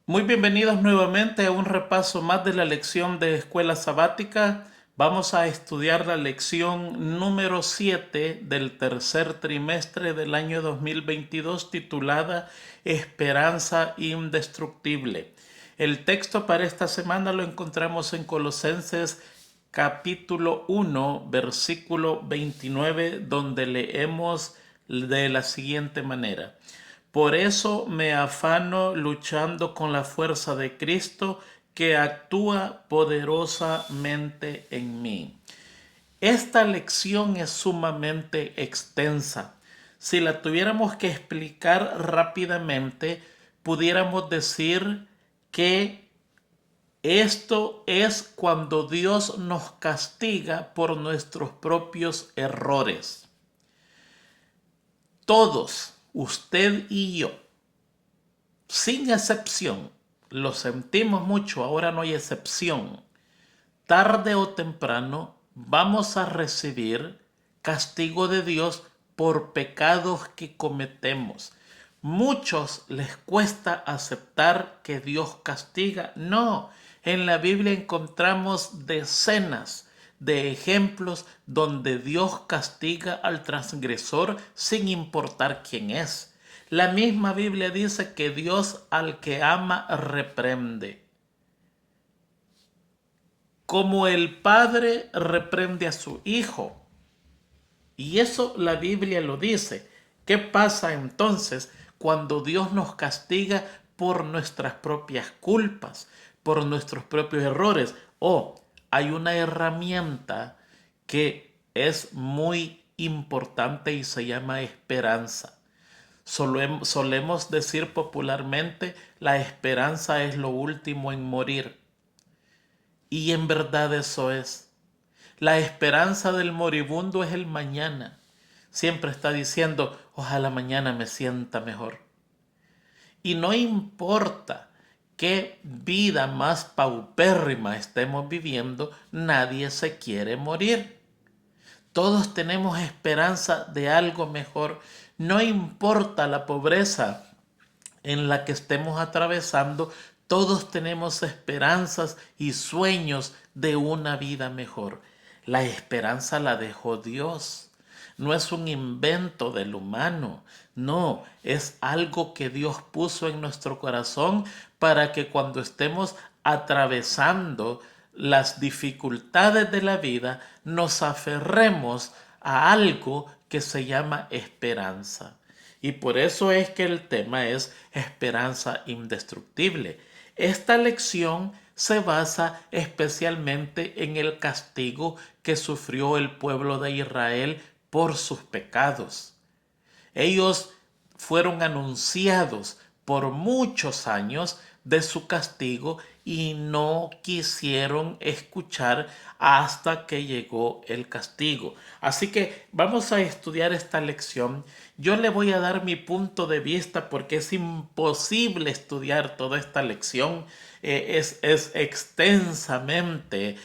Muy bienvenidos nuevamente a un repaso más de la lección de Escuela Sabática. Vamos a estudiar la lección número 7 del tercer trimestre del año 2022 titulada Esperanza Indestructible. El texto para esta semana lo encontramos en Colosenses capítulo 1, versículo 29, donde leemos de la siguiente manera. Por eso me afano luchando con la fuerza de Cristo que actúa poderosamente en mí. Esta lección es sumamente extensa. Si la tuviéramos que explicar rápidamente, pudiéramos decir que esto es cuando Dios nos castiga por nuestros propios errores. Todos, usted y yo, sin excepción, lo sentimos mucho, ahora no hay excepción. Tarde o temprano vamos a recibir castigo de Dios por pecados que cometemos. Muchos les cuesta aceptar que Dios castiga. No, en la Biblia encontramos decenas de ejemplos donde Dios castiga al transgresor sin importar quién es. La misma Biblia dice que Dios al que ama reprende. Como el padre reprende a su hijo. Y eso la Biblia lo dice. ¿Qué pasa entonces cuando Dios nos castiga por nuestras propias culpas, por nuestros propios errores? Hay una herramienta que es muy importante y se llama esperanza. Solemos decir popularmente, la esperanza es lo último en morir. Y en verdad eso es. La esperanza del moribundo es el mañana. Siempre está diciendo, ojalá mañana me sienta mejor. Y no importa qué vida más paupérrima estemos viviendo, nadie se quiere morir. Todos tenemos esperanza de algo mejor. No importa la pobreza en la que estemos atravesando, todos tenemos esperanzas y sueños de una vida mejor. La esperanza la dejó Dios. No es un invento del humano, no, es algo que Dios puso en nuestro corazón para que cuando estemos atravesando las dificultades de la vida, nos aferremos a algo que se llama esperanza. Y por eso es que el tema es esperanza indestructible. Esta lección se basa especialmente en el castigo que sufrió el pueblo de Israel por sus pecados. Ellos fueron anunciados por muchos años de su castigo y no quisieron escuchar hasta que llegó el castigo. Así que vamos a estudiar esta lección. Yo le voy a dar mi punto de vista porque es imposible estudiar toda esta lección. Es extensamente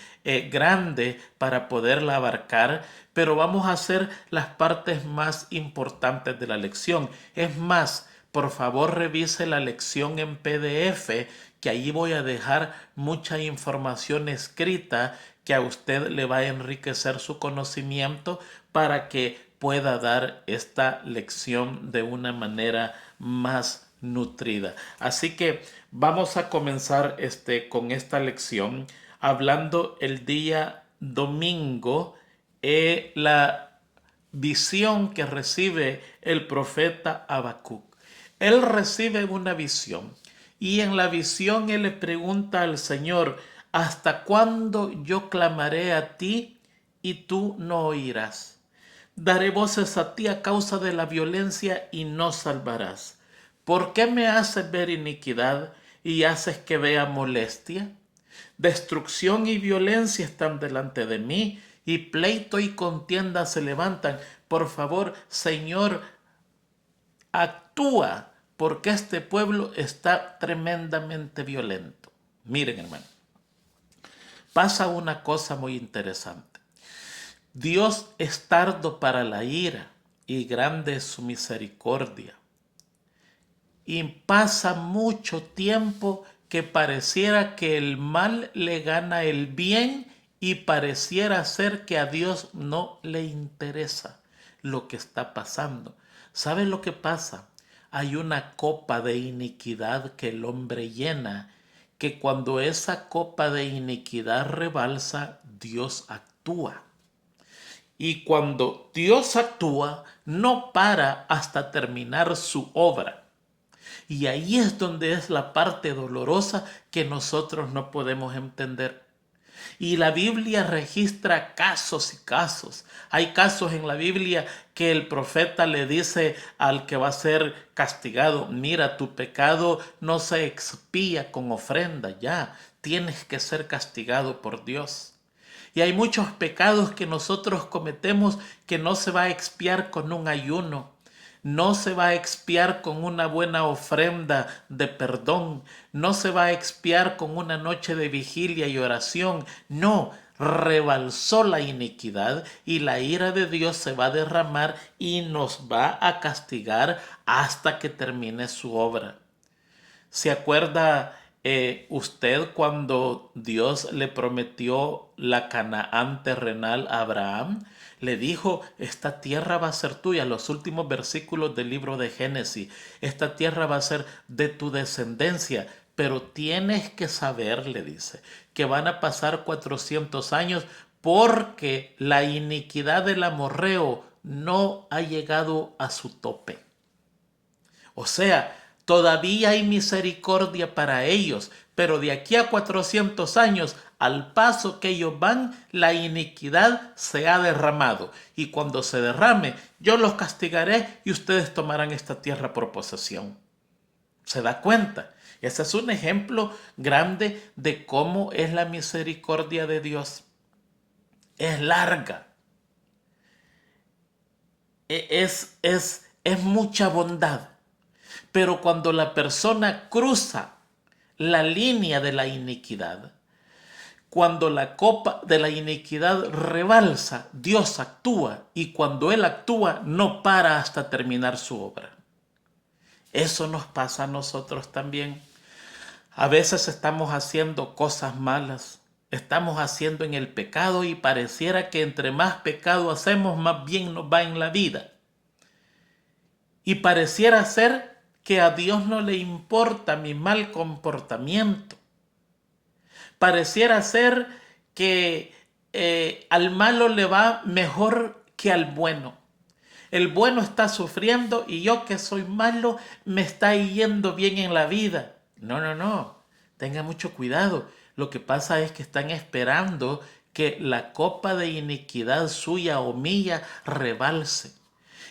grande para poderla abarcar, pero vamos a hacer las partes más importantes de la lección. Es más, por favor revise la lección en PDF, que allí voy a dejar mucha información escrita que a usted le va a enriquecer su conocimiento para que pueda dar esta lección de una manera más nutrida. Así que vamos a comenzar con esta lección hablando el día domingo, la visión que recibe el profeta Habacuc. Él recibe una visión y en la visión él le pregunta al Señor, ¿hasta cuándo yo clamaré a ti y tú no oirás? Daré voces a ti a causa de la violencia y no salvarás. ¿Por qué me haces ver iniquidad y haces que vea molestia? Destrucción y violencia están delante de mí, y pleito y contienda se levantan. Por favor, Señor, actúa, porque este pueblo está tremendamente violento. Miren, hermano, pasa una cosa muy interesante. Dios es tardo para la ira y grande es su misericordia. y pasa mucho tiempo que pareciera que el mal le gana el bien y pareciera ser que a Dios no le interesa lo que está pasando. ¿Sabe lo que pasa? Hay una copa de iniquidad que el hombre llena, que cuando esa copa de iniquidad rebalsa, Dios actúa. Y cuando Dios actúa, no para hasta terminar su obra. Y ahí es donde es la parte dolorosa que nosotros no podemos entender. Y la Biblia registra casos y casos. Hay casos en la Biblia que el profeta le dice al que va a ser castigado, mira, tu pecado no se expía con ofrenda, ya, tienes que ser castigado por Dios. Y hay muchos pecados que nosotros cometemos que no se va a expiar con un ayuno, no se va a expiar con una buena ofrenda de perdón, no se va a expiar con una noche de vigilia y oración, no, rebalsó la iniquidad y la ira de Dios se va a derramar y nos va a castigar hasta que termine su obra. ¿Se acuerda usted cuando Dios le prometió la Canaán terrenal a Abraham? Le dijo, esta tierra va a ser tuya. Los últimos versículos del libro de Génesis. Esta tierra va a ser de tu descendencia. Pero tienes que saber, le dice, que van a pasar 400 años porque la iniquidad del amorreo no ha llegado a su tope. O sea, todavía hay misericordia para ellos, pero de aquí a 400 años, al paso que ellos van, la iniquidad se ha derramado. Y cuando se derrame, yo los castigaré y ustedes tomarán esta tierra por posesión. ¿Se da cuenta? Ese es un ejemplo grande de cómo es la misericordia de Dios. Es larga. Es mucha bondad. Pero cuando la persona cruza la línea de la iniquidad, cuando la copa de la iniquidad rebalsa, Dios actúa y cuando Él actúa no para hasta terminar su obra. Eso nos pasa a nosotros también. A veces estamos haciendo cosas malas, estamos haciendo en el pecado y pareciera que entre más pecado hacemos, más bien nos va en la vida. Y pareciera ser que a Dios no le importa mi mal comportamiento. Pareciera ser que al malo le va mejor que al bueno. El bueno está sufriendo y yo que soy malo me está yendo bien en la vida. No, no, no. Tenga mucho cuidado. Lo que pasa es que están esperando que la copa de iniquidad suya o mía rebalse.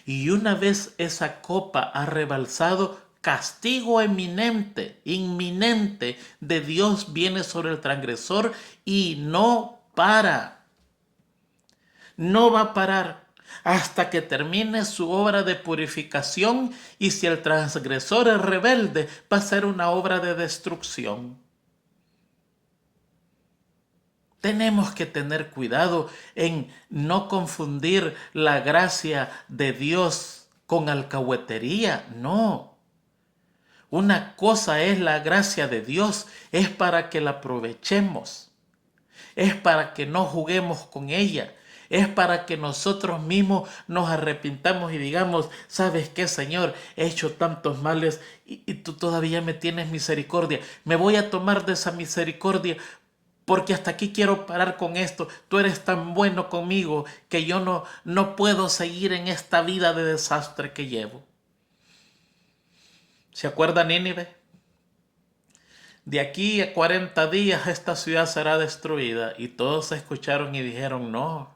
Y una vez esa copa ha rebalsado, castigo eminente, inminente de Dios viene sobre el transgresor y no para. No va a parar hasta que termine su obra de purificación y si el transgresor es rebelde, va a ser una obra de destrucción. Tenemos que tener cuidado en no confundir la gracia de Dios con alcahuetería. No. Una cosa es la gracia de Dios, es para que la aprovechemos. Es para que no juguemos con ella. Es para que nosotros mismos nos arrepintamos y digamos, ¿sabes qué, Señor? He hecho tantos males y tú todavía me tienes misericordia. Me voy a tomar de esa misericordia porque hasta aquí quiero parar con esto. Tú eres tan bueno conmigo que yo no puedo seguir en esta vida de desastre que llevo. ¿Se acuerda Nínive? De aquí a 40 días esta ciudad será destruida. Y todos se escucharon y dijeron, no,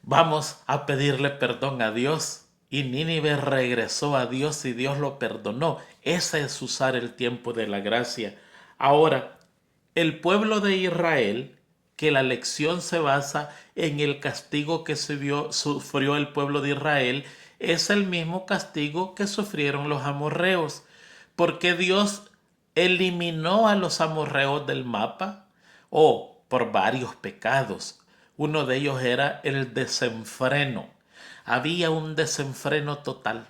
vamos a pedirle perdón a Dios. Y Nínive regresó a Dios y Dios lo perdonó. Ese es usar el tiempo de la gracia. Ahora, el pueblo de Israel, que la lección se basa en el castigo que sufrió el pueblo de Israel, es el mismo castigo que sufrieron los amorreos. Porque Dios eliminó a los amorreos del mapa, o por varios pecados. Uno de ellos era el desenfreno. Había un desenfreno total.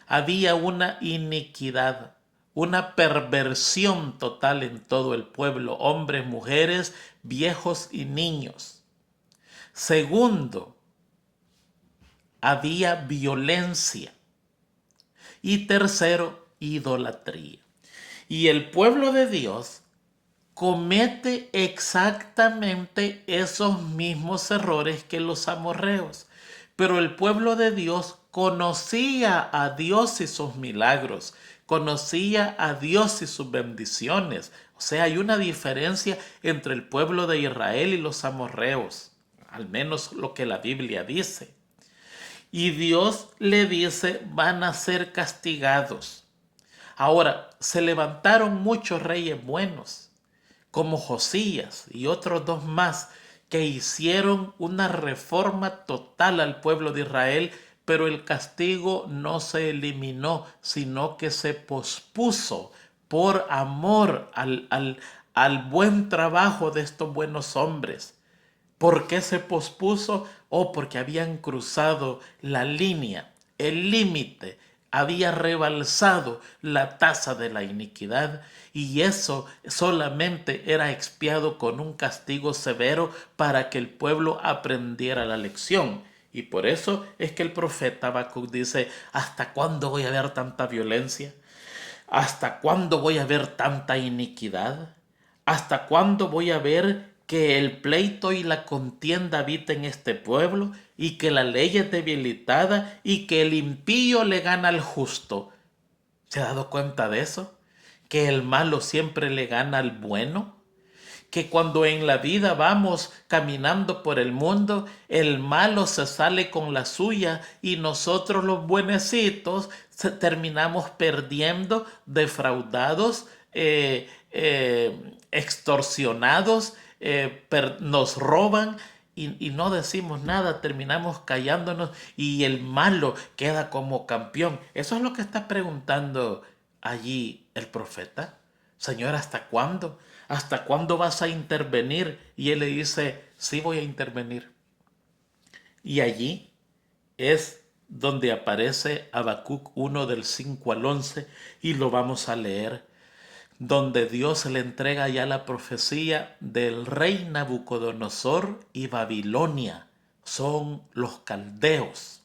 había una iniquidad, una perversión total en todo el pueblo, hombres, mujeres, viejos y niños. Segundo, había violencia. Y tercero, idolatría. Y el pueblo de Dios comete exactamente esos mismos errores que los amorreos. Pero el pueblo de Dios conocía a Dios y sus milagros, conocía a Dios y sus bendiciones. O sea, hay una diferencia entre el pueblo de Israel y los amorreos, al menos lo que la Biblia dice. Y Dios le dice, van a ser castigados. Ahora, se levantaron muchos reyes buenos, como Josías y otros dos más, que hicieron una reforma total al pueblo de Israel, pero el castigo no se eliminó, sino que se pospuso por amor al buen trabajo de estos buenos hombres. ¿Por qué se pospuso? Porque habían cruzado la línea, el límite, había rebalsado la tasa de la iniquidad, y eso solamente era expiado con un castigo severo para que el pueblo aprendiera la lección. Y por eso es que el profeta Habacuc dice, ¿hasta cuándo voy a ver tanta violencia? ¿Hasta cuándo voy a ver tanta iniquidad? ¿Hasta cuándo voy a ver que el pleito y la contienda habiten en este pueblo, y que la ley es debilitada, y que el impío le gana al justo? ¿Se ha dado cuenta de eso? ¿Que el malo siempre le gana al bueno? Que cuando en la vida vamos caminando por el mundo, el malo se sale con la suya y nosotros los buenecitos terminamos perdiendo, defraudados, extorsionados, nos roban y no decimos nada, terminamos callándonos y el malo queda como campeón. Eso es lo que está preguntando allí el profeta. Señor, ¿hasta cuándo? ¿Hasta cuándo vas a intervenir? Y él le dice, sí voy a intervenir. Y allí es donde aparece Habacuc 1 del 5 al 11 y lo vamos a leer, donde Dios le entrega ya la profecía del rey Nabucodonosor y Babilonia. Son los caldeos.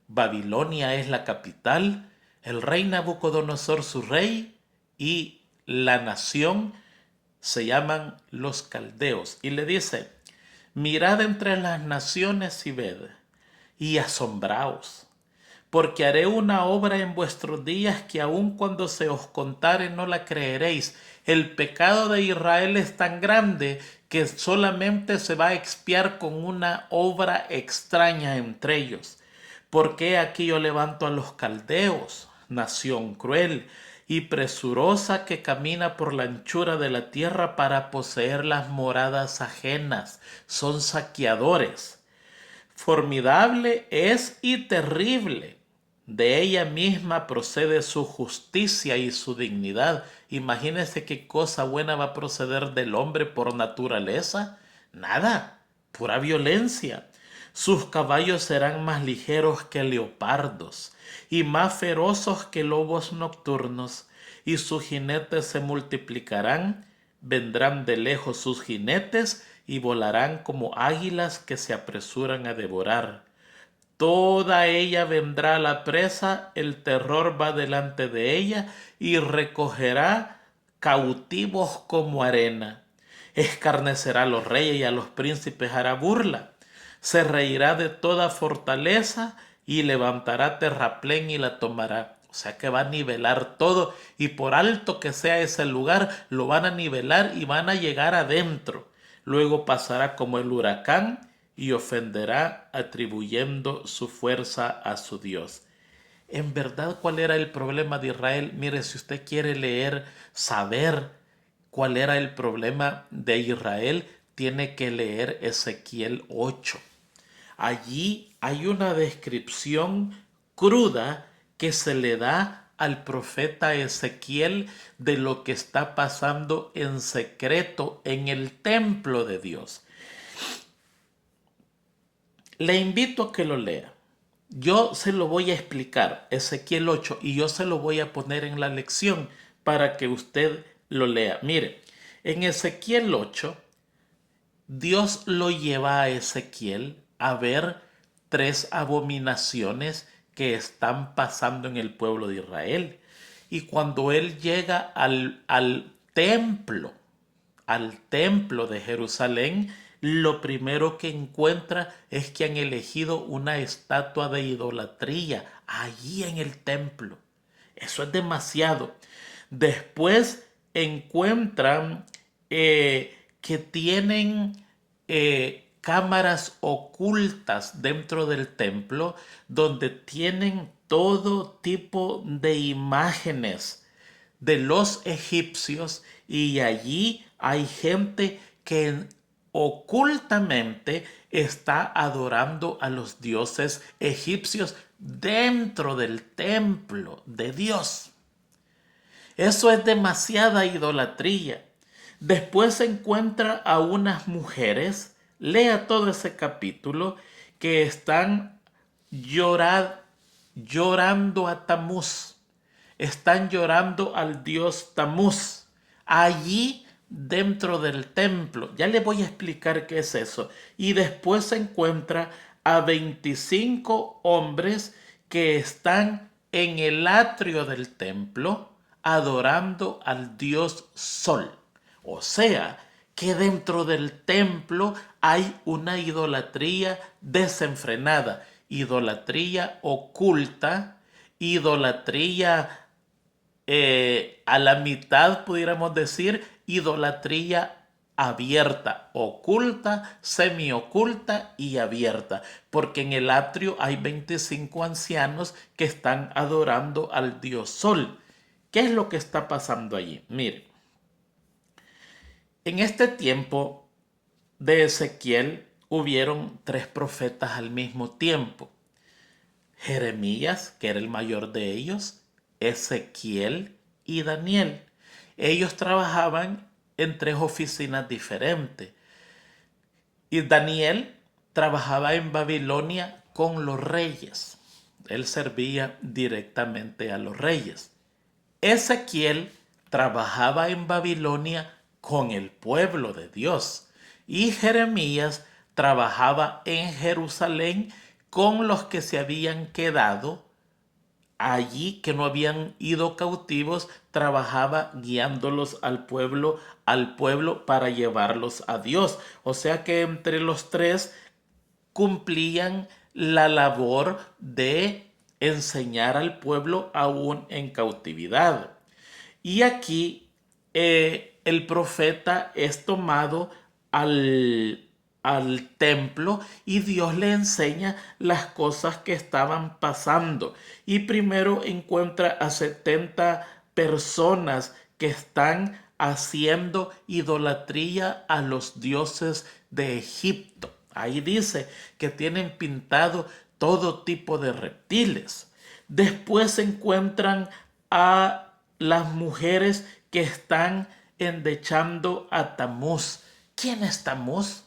Babilonia es la capital, el rey Nabucodonosor su rey, y la nación se llaman los caldeos. Y le dice, mirad entre las naciones y ved, y asombraos, porque haré una obra en vuestros días que aun cuando se os contare no la creeréis. El pecado de Israel es tan grande que solamente se va a expiar con una obra extraña entre ellos. Porque aquí yo levanto a los caldeos, nación cruel y presurosa que camina por la anchura de la tierra para poseer las moradas ajenas. Son saqueadores. Formidable es y terrible. De ella misma procede su justicia y su dignidad. Imagínense qué cosa buena va a proceder del hombre por naturaleza. Nada, pura violencia. Sus caballos serán más ligeros que leopardos y más feroces que lobos nocturnos, y sus jinetes se multiplicarán. Vendrán de lejos sus jinetes y volarán como águilas que se apresuran a devorar. Toda ella vendrá a la presa, el terror va delante de ella y recogerá cautivos como arena. Escarnecerá a los reyes y a los príncipes hará burla. Se reirá de toda fortaleza y levantará terraplén y la tomará. O sea que va a nivelar todo, y por alto que sea ese lugar, lo van a nivelar y van a llegar adentro. Luego pasará como el huracán y ofenderá atribuyendo su fuerza a su Dios. En verdad, ¿cuál era el problema de Israel? Mire, si usted quiere leer, saber cuál era el problema de Israel, tiene que leer Ezequiel 8. Allí hay una descripción cruda que se le da al profeta Ezequiel de lo que está pasando en secreto en el templo de Dios. Le invito a que lo lea. Yo se lo voy a explicar, Ezequiel 8, y yo se lo voy a poner en la lección para que usted lo lea. Mire, en Ezequiel 8, Dios lo lleva a Ezequiel a ver tres abominaciones que están pasando en el pueblo de Israel. Y cuando él llega al templo de Jerusalén, lo primero que encuentra es que han elegido una estatua de idolatría allí en el templo. Eso es demasiado. Después encuentran que tienen cámaras ocultas dentro del templo donde tienen todo tipo de imágenes de los egipcios, y allí hay gente que ocultamente está adorando a los dioses egipcios dentro del templo de Dios. Eso es demasiada idolatría. Después se encuentra a unas mujeres, lea todo ese capítulo, que están llorando a Tamuz. Están llorando al dios Tamuz allí dentro del templo. Ya le voy a explicar qué es eso. Y después se encuentra a 25 hombres que están en el atrio del templo adorando al dios Sol. O sea, que dentro del templo hay una idolatría desenfrenada, idolatría oculta, idolatría a la mitad, pudiéramos decir, idolatría abierta, oculta, semioculta y abierta, porque en el atrio hay 25 ancianos que están adorando al dios Sol. ¿Qué es lo que está pasando allí? Mire, en este tiempo de Ezequiel hubieron tres profetas al mismo tiempo. Jeremías, que era el mayor de ellos, Ezequiel y Daniel. Ellos trabajaban en tres oficinas diferentes. Y Daniel trabajaba en Babilonia con los reyes. Él servía directamente a los reyes. Ezequiel trabajaba en Babilonia con el pueblo de Dios. Y Jeremías trabajaba en Jerusalén con los que se habían quedado allí, que no habían ido cautivos, trabajaba guiándolos al pueblo para llevarlos a Dios. O sea que entre los tres cumplían la labor de enseñar al pueblo aún en cautividad. Y aquí el profeta es tomado al, al templo y Dios le enseña las cosas que estaban pasando. Y primero encuentra a 70 personas que están haciendo idolatría a los dioses de Egipto. Ahí dice que tienen pintado todo tipo de reptiles. Después se encuentran a las mujeres que están endechando a Tamuz. ¿Quién es Tamuz?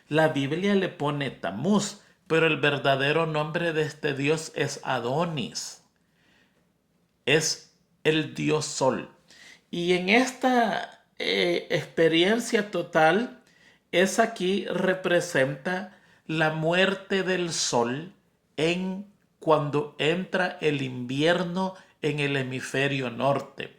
La Biblia le pone Tamuz, pero el verdadero nombre de este dios es Adonis. Es el dios Sol. Y en esta experiencia total, es aquí representa la muerte del Sol en cuando entra el invierno en el hemisferio norte.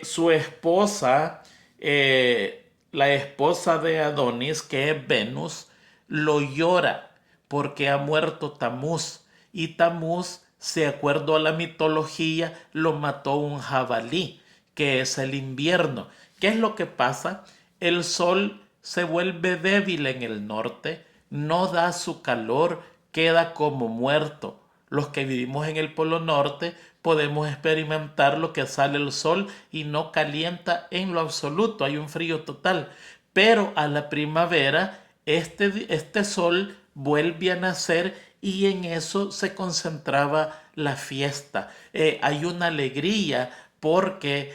Su esposa, la esposa de Adonis, que es Venus, lo llora porque ha muerto Tamuz. Y Tamuz, de acuerdo a la mitología, lo mató un jabalí, que es el invierno. ¿Qué es lo que pasa? El sol se vuelve débil en el norte, no da su calor, queda como muerto. Los que vivimos en el Polo Norte podemos experimentar lo que sale el sol y no calienta en lo absoluto, hay un frío total. Pero a la primavera este sol vuelve a nacer y en eso se concentraba la fiesta. Hay una alegría porque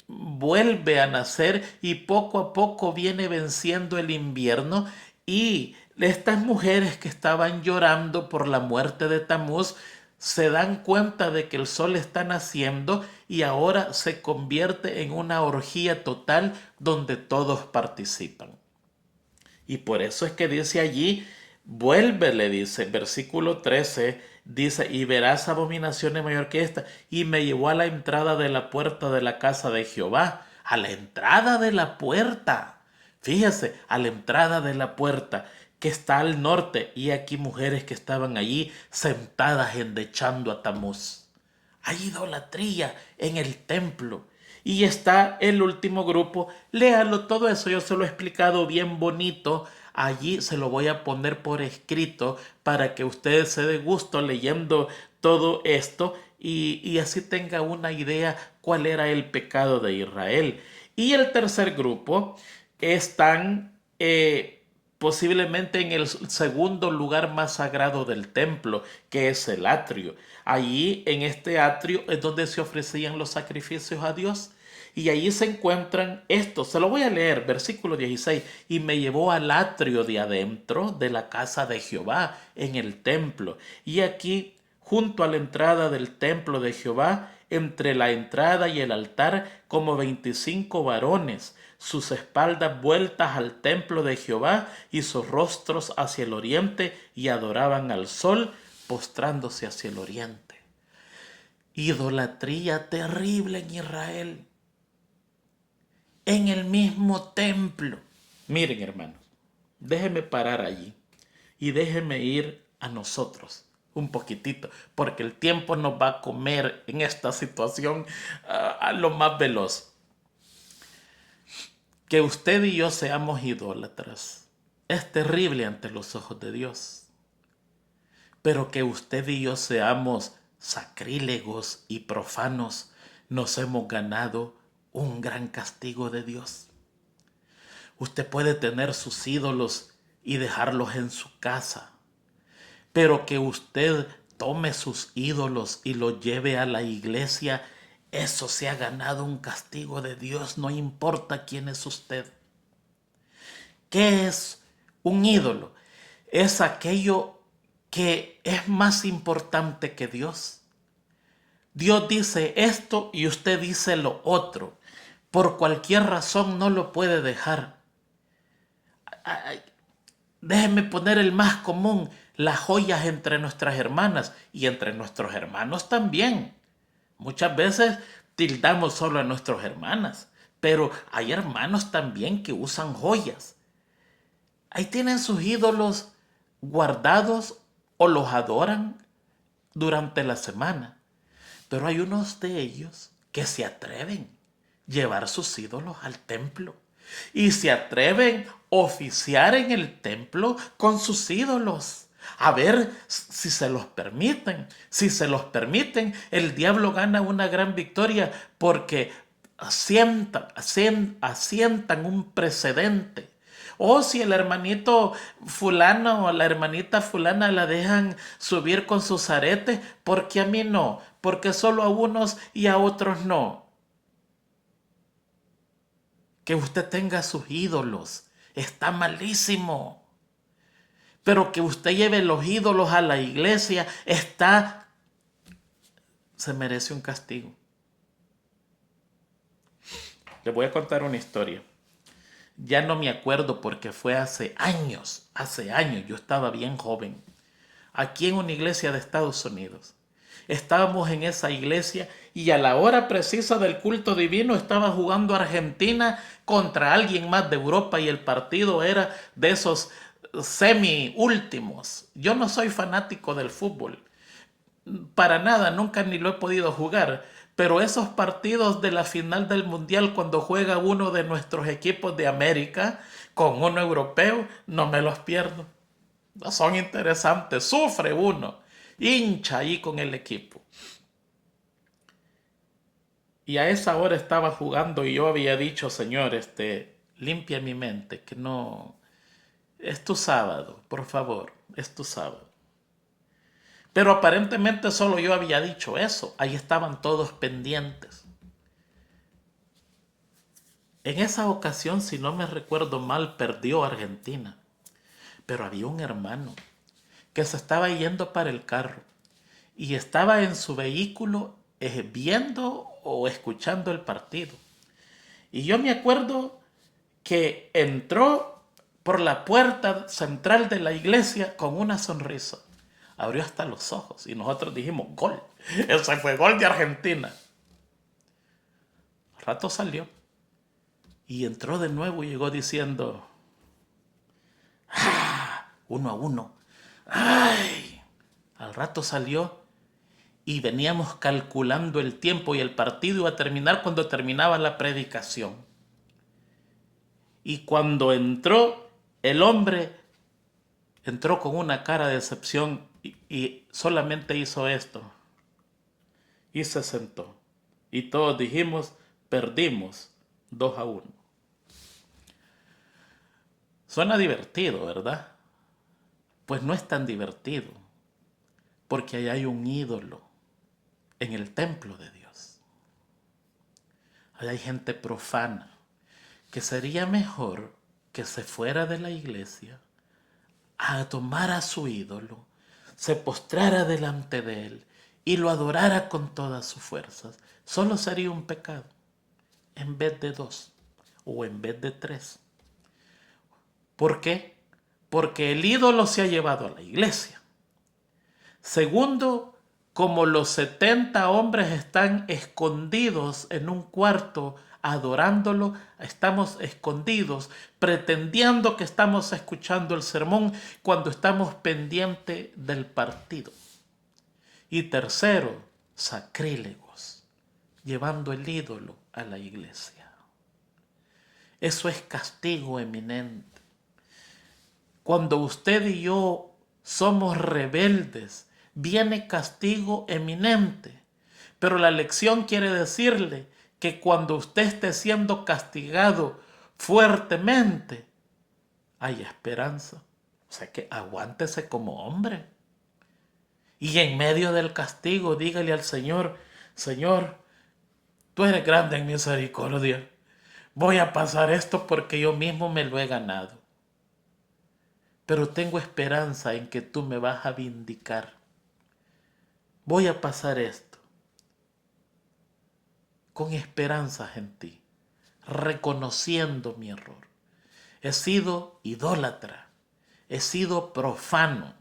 vuelve a nacer y poco a poco viene venciendo el invierno y Estas mujeres que estaban llorando por la muerte de Tamuz se dan cuenta de que el sol está naciendo y ahora se convierte en una orgía total donde todos participan. Y por eso es que dice allí, vuelve, le dice, versículo 13, dice, y verás abominaciones mayor que esta. Y me llevó a la entrada de la puerta de la casa de Jehová, a la entrada de la puerta. Fíjese, a la entrada de la puerta que está al norte, y aquí mujeres que estaban allí sentadas endechando a Tamuz. Hay idolatría en el templo. Y está el último grupo. Léalo todo eso. Yo se lo he explicado bien bonito. Allí se lo voy a poner por escrito para que ustedes se den gusto leyendo todo esto y así tenga una idea cuál era el pecado de Israel. Y el tercer grupo están posiblemente en el segundo lugar más sagrado del templo, que es el atrio. Allí en este atrio es donde se ofrecían los sacrificios a Dios. Y allí se encuentran estos, se lo voy a leer, versículo 16, y me llevó al atrio de adentro de la casa de Jehová en el templo. Y aquí, junto a la entrada del templo de Jehová, entre la entrada y el altar, como 25 varones, sus espaldas vueltas al templo de Jehová y sus rostros hacia el oriente, y adoraban al sol, postrándose hacia el oriente. Idolatría terrible en Israel, en el mismo templo. Miren, hermanos, déjenme parar allí y déjenme ir a nosotros un poquitito, porque el tiempo nos va a comer en esta situación a lo más veloz. Que usted y yo seamos idólatras es terrible ante los ojos de Dios, pero que usted y yo seamos sacrílegos y profanos, nos hemos ganado un gran castigo de Dios. Usted puede tener sus ídolos y dejarlos en su casa, pero que usted tome sus ídolos y los lleve a la iglesia, eso se ha ganado un castigo de Dios, no importa quién es usted. ¿Qué es un ídolo? Es aquello que es más importante que Dios. Dios dice esto y usted dice lo otro. Por cualquier razón no lo puede dejar. Déjenme poner el más común, las joyas entre nuestras hermanas y entre nuestros hermanos también. Muchas veces tildamos solo a nuestras hermanas, pero hay hermanos también que usan joyas. Ahí tienen sus ídolos guardados o los adoran durante la semana. Pero hay unos de ellos que se atreven a llevar sus ídolos al templo y se atreven a oficiar en el templo con sus ídolos. A ver si se los permiten. Si se los permiten, el diablo gana una gran victoria porque asientan un precedente. O si el hermanito fulano o la hermanita fulana la dejan subir con sus aretes, porque a mí no, porque solo a unos y a otros no. Que usted tenga sus ídolos está malísimo. Pero que usted lleve los ídolos a la iglesia se merece un castigo. Le voy a contar una historia. Ya no me acuerdo porque fue hace años, yo estaba bien joven, aquí en una iglesia de Estados Unidos. Estábamos en esa iglesia y a la hora precisa del culto divino estaba jugando Argentina contra alguien más de Europa y el partido era de esos semi últimos. Yo no soy fanático del fútbol, para nada, nunca ni lo he podido jugar. Pero esos partidos de la final del mundial, cuando juega uno de nuestros equipos de América con uno europeo, no me los pierdo. Son interesantes, sufre uno, hincha ahí con el equipo. Y a esa hora estaba jugando y yo había dicho, Señor, limpia mi mente, que no, es tu sábado, por favor, es tu sábado. Pero aparentemente solo yo había dicho eso. Ahí estaban todos pendientes. En esa ocasión, si no me recuerdo mal, perdió Argentina. Pero había un hermano que se estaba yendo para el carro y estaba en su vehículo viendo o escuchando el partido. Y yo me acuerdo que entró por la puerta central de la iglesia con una sonrisa. Abrió hasta los ojos y nosotros dijimos, gol. Ese fue gol de Argentina. Al rato salió y entró de nuevo y llegó diciendo, 1-1. ¡Ay! Al rato salió y veníamos calculando el tiempo y el partido iba a terminar cuando terminaba la predicación. Y cuando entró, el hombre entró con una cara de decepción y solamente hizo esto. Y se sentó. Y todos dijimos, perdimos 2-1. Suena divertido, ¿verdad? Pues no es tan divertido, porque ahí hay un ídolo en el templo de Dios. Ahí hay gente profana, que sería mejor que se fuera de la iglesia a tomar a su ídolo, se postrara delante de él y lo adorara con todas sus fuerzas. Solo sería un pecado, en vez de 2 o en vez de 3. ¿Por qué? Porque el ídolo se ha llevado a la iglesia. Segundo, como los 70 hombres están escondidos en un cuarto adorándolo, estamos escondidos, pretendiendo que estamos escuchando el sermón cuando estamos pendientes del partido. Y tercero, sacrílegos, llevando el ídolo a la iglesia. Eso es castigo eminente. Cuando usted y yo somos rebeldes, viene castigo eminente. Pero la lección quiere decirle que cuando usted esté siendo castigado fuertemente, hay esperanza. O sea que aguántese como hombre. Y en medio del castigo, dígale al Señor, Señor, tú eres grande en misericordia. Voy a pasar esto porque yo mismo me lo he ganado. Pero tengo esperanza en que tú me vas a vindicar. Voy a pasar esto con esperanzas en ti, reconociendo mi error. He sido idólatra, he sido profano,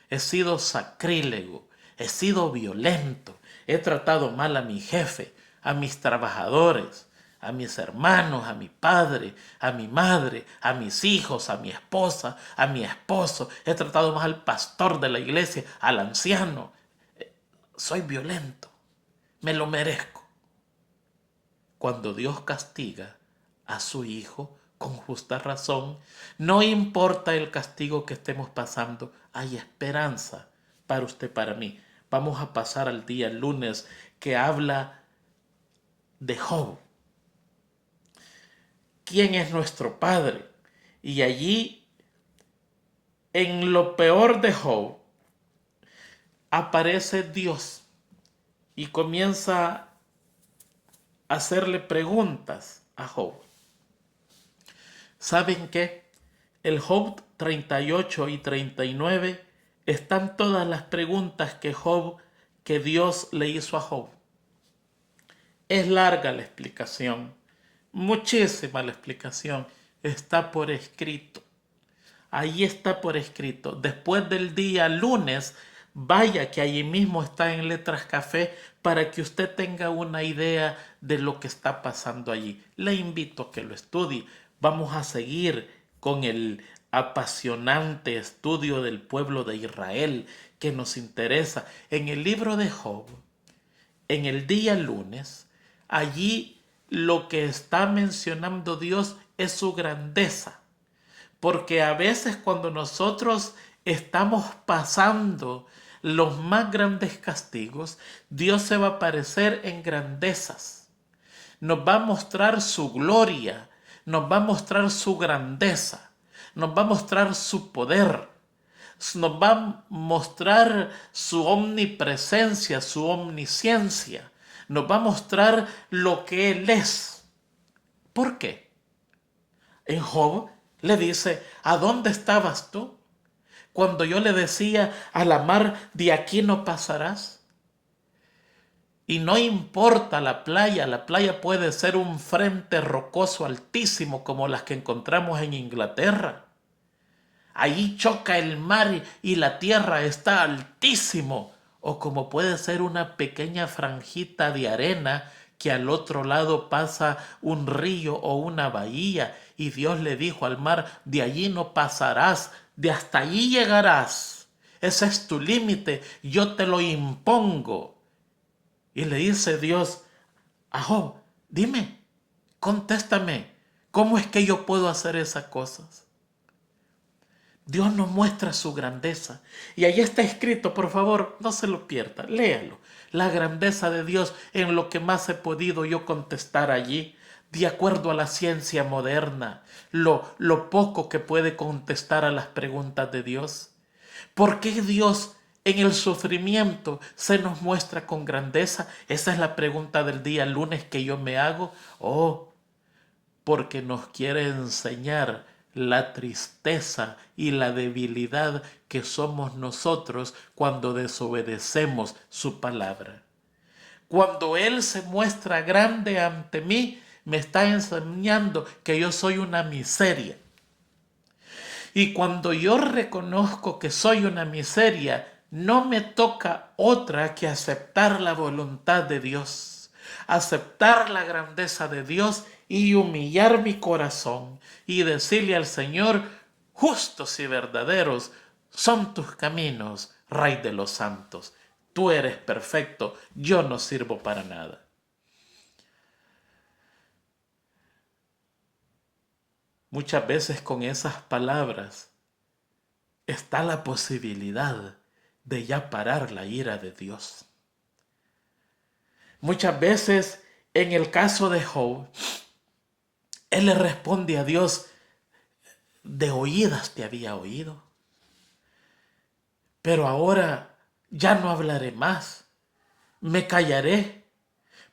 he sido sacrílego, he sido violento, he tratado mal a mi jefe, a mis trabajadores, a mis hermanos, a mi padre, a mi madre, a mis hijos, a mi esposa, a mi esposo. He tratado mal al pastor de la iglesia, al anciano. Soy violento, me lo merezco. Cuando Dios castiga a su hijo con justa razón, no importa el castigo que estemos pasando, hay esperanza para usted, para mí. Vamos a pasar al día lunes que habla de Job. ¿Quién es nuestro Padre? Y allí, en lo peor de Job, aparece Dios y comienza a hacerle preguntas a Job. ¿Saben qué? El Job 38 y 39 están todas las preguntas que Dios le hizo a Job. Es larga la explicación, muchísima la explicación, está por escrito. Ahí está por escrito. Después del día lunes, vaya que allí mismo está en Letras Café para que usted tenga una idea de lo que está pasando allí. Le invito a que lo estudie. Vamos a seguir con el apasionante estudio del pueblo de Israel que nos interesa. En el libro de Job, en el día lunes, allí lo que está mencionando Dios es su grandeza. Porque a veces cuando nosotros estamos pasando los más grandes castigos, Dios se va a aparecer en grandezas. Nos va a mostrar su gloria, nos va a mostrar su grandeza, nos va a mostrar su poder, nos va a mostrar su omnipresencia, su omnisciencia, nos va a mostrar lo que Él es. ¿Por qué? En Job le dice, ¿a dónde estabas tú? Cuando yo le decía a la mar, de aquí no pasarás. Y no importa la playa puede ser un frente rocoso altísimo como las que encontramos en Inglaterra. Ahí choca el mar y la tierra está altísimo. O como puede ser una pequeña franjita de arena que al otro lado pasa un río o una bahía. Y Dios le dijo al mar, de allí no pasarás, de hasta allí llegarás. Ese es tu límite, yo te lo impongo. Y le dice Dios a Job, dime, contéstame, ¿cómo es que yo puedo hacer esas cosas? Dios nos muestra su grandeza. Y ahí está escrito, por favor, no se lo pierda, léalo. La grandeza de Dios en lo que más he podido yo contestar allí, de acuerdo a la ciencia moderna, lo poco que puede contestar a las preguntas de Dios. ¿Por qué Dios en el sufrimiento se nos muestra con grandeza? Esa es la pregunta del día lunes que yo me hago. Oh, porque nos quiere enseñar la tristeza y la debilidad que somos nosotros cuando desobedecemos su palabra. Cuando Él se muestra grande ante mí, me está enseñando que yo soy una miseria. Y cuando yo reconozco que soy una miseria, no me toca otra que aceptar la voluntad de Dios, aceptar la grandeza de Dios y humillar mi corazón y decirle al Señor, justos y verdaderos son tus caminos, Rey de los santos. Tú eres perfecto, yo no sirvo para nada. Muchas veces con esas palabras está la posibilidad de ya parar la ira de Dios. Muchas veces, en el caso de Job, él le responde a Dios, de oídas te había oído, pero ahora ya no hablaré más, me callaré,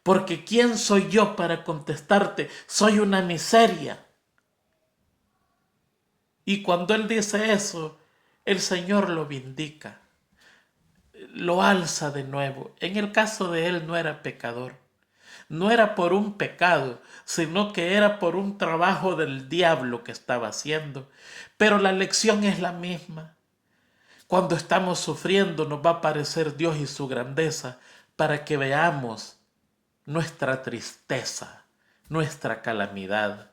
porque ¿quién soy yo para contestarte? Soy una miseria. Y cuando él dice eso, el Señor lo vindica, lo alza de nuevo. En el caso de él no era pecador. No era por un pecado, sino que era por un trabajo del diablo que estaba haciendo. Pero la lección es la misma. Cuando estamos sufriendo nos va a aparecer Dios y su grandeza para que veamos nuestra tristeza, nuestra calamidad,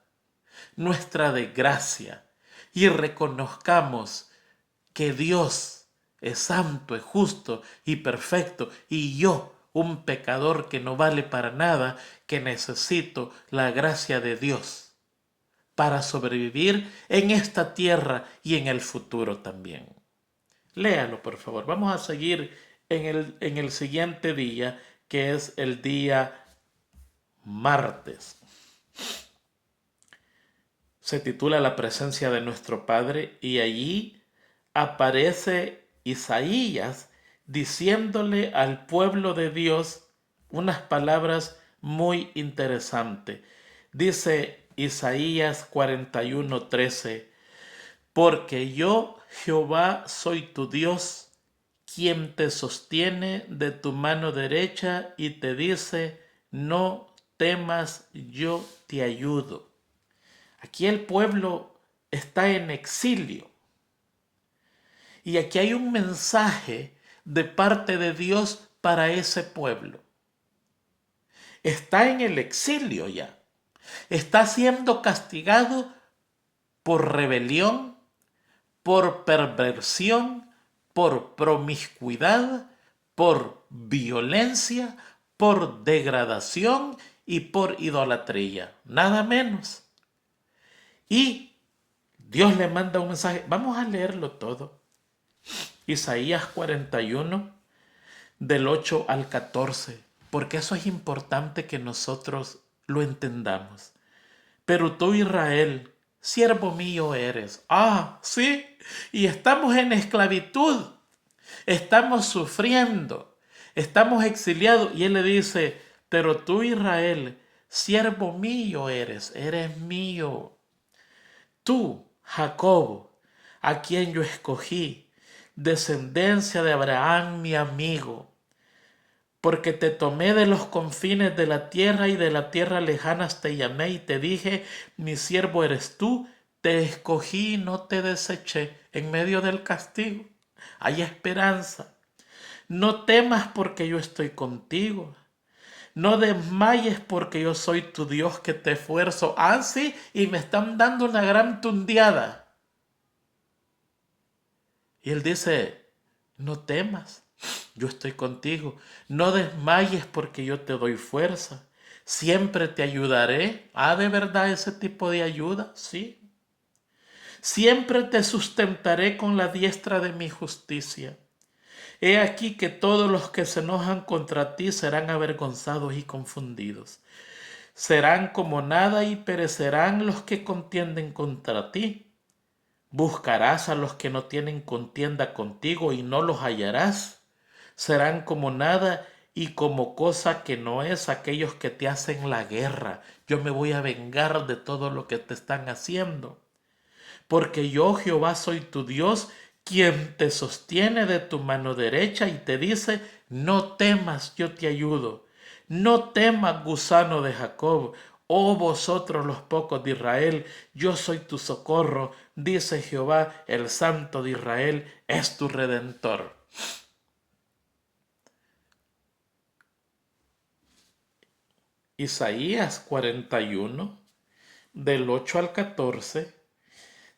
nuestra desgracia y reconozcamos que Dios es santo, es justo y perfecto y yo, un pecador que no vale para nada, que necesito la gracia de Dios para sobrevivir en esta tierra y en el futuro también. Léalo, por favor. Vamos a seguir en el siguiente día, que es el día martes. Se titula La presencia de nuestro Padre y allí aparece Isaías diciéndole al pueblo de Dios unas palabras muy interesantes. Dice Isaías 41:13, porque yo, Jehová, soy tu Dios, quien te sostiene de tu mano derecha y te dice, no temas, yo te ayudo. Aquí el pueblo está en exilio. Y aquí hay un mensaje de parte de Dios para ese pueblo. Está en el exilio ya. Está siendo castigado por rebelión, por perversión, por promiscuidad, por violencia, por degradación y por idolatría. Nada menos. Y Dios le manda un mensaje. Vamos a leerlo todo. Isaías 41, del 8 al 14, porque eso es importante que nosotros lo entendamos. Pero tú, Israel, siervo mío eres. Ah, sí, y estamos en esclavitud, estamos sufriendo, estamos exiliados. Y él le dice, pero tú, Israel, siervo mío eres, eres mío. Tú, Jacob, a quien yo escogí, descendencia de Abraham, mi amigo, porque te tomé de los confines de la tierra y de la tierra lejanas te llamé y te dije, mi siervo eres tú, te escogí y no te deseché en medio del castigo. Hay esperanza. No temas porque yo estoy contigo. No desmayes porque yo soy tu Dios que te esfuerzo. Ah, sí, y me están dando una gran tundiada. Y él dice, no temas, yo estoy contigo. No desmayes porque yo te doy fuerza. Siempre te ayudaré. ¿Ah, de verdad ese tipo de ayuda? Sí. Siempre te sustentaré con la diestra de mi justicia. He aquí que todos los que se enojan contra ti serán avergonzados y confundidos. Serán como nada y perecerán los que contienden contra ti. Buscarás a los que no tienen contienda contigo y no los hallarás. Serán como nada y como cosa que no es aquellos que te hacen la guerra. Yo me voy a vengar de todo lo que te están haciendo. Porque yo, Jehová, soy tu Dios, quien te sostiene de tu mano derecha y te dice, no temas, yo te ayudo. No temas, gusano de Jacob, oh vosotros los pocos de Israel, yo soy tu socorro, dice Jehová, el Santo de Israel, es tu Redentor. Isaías 41, del 8 al 14,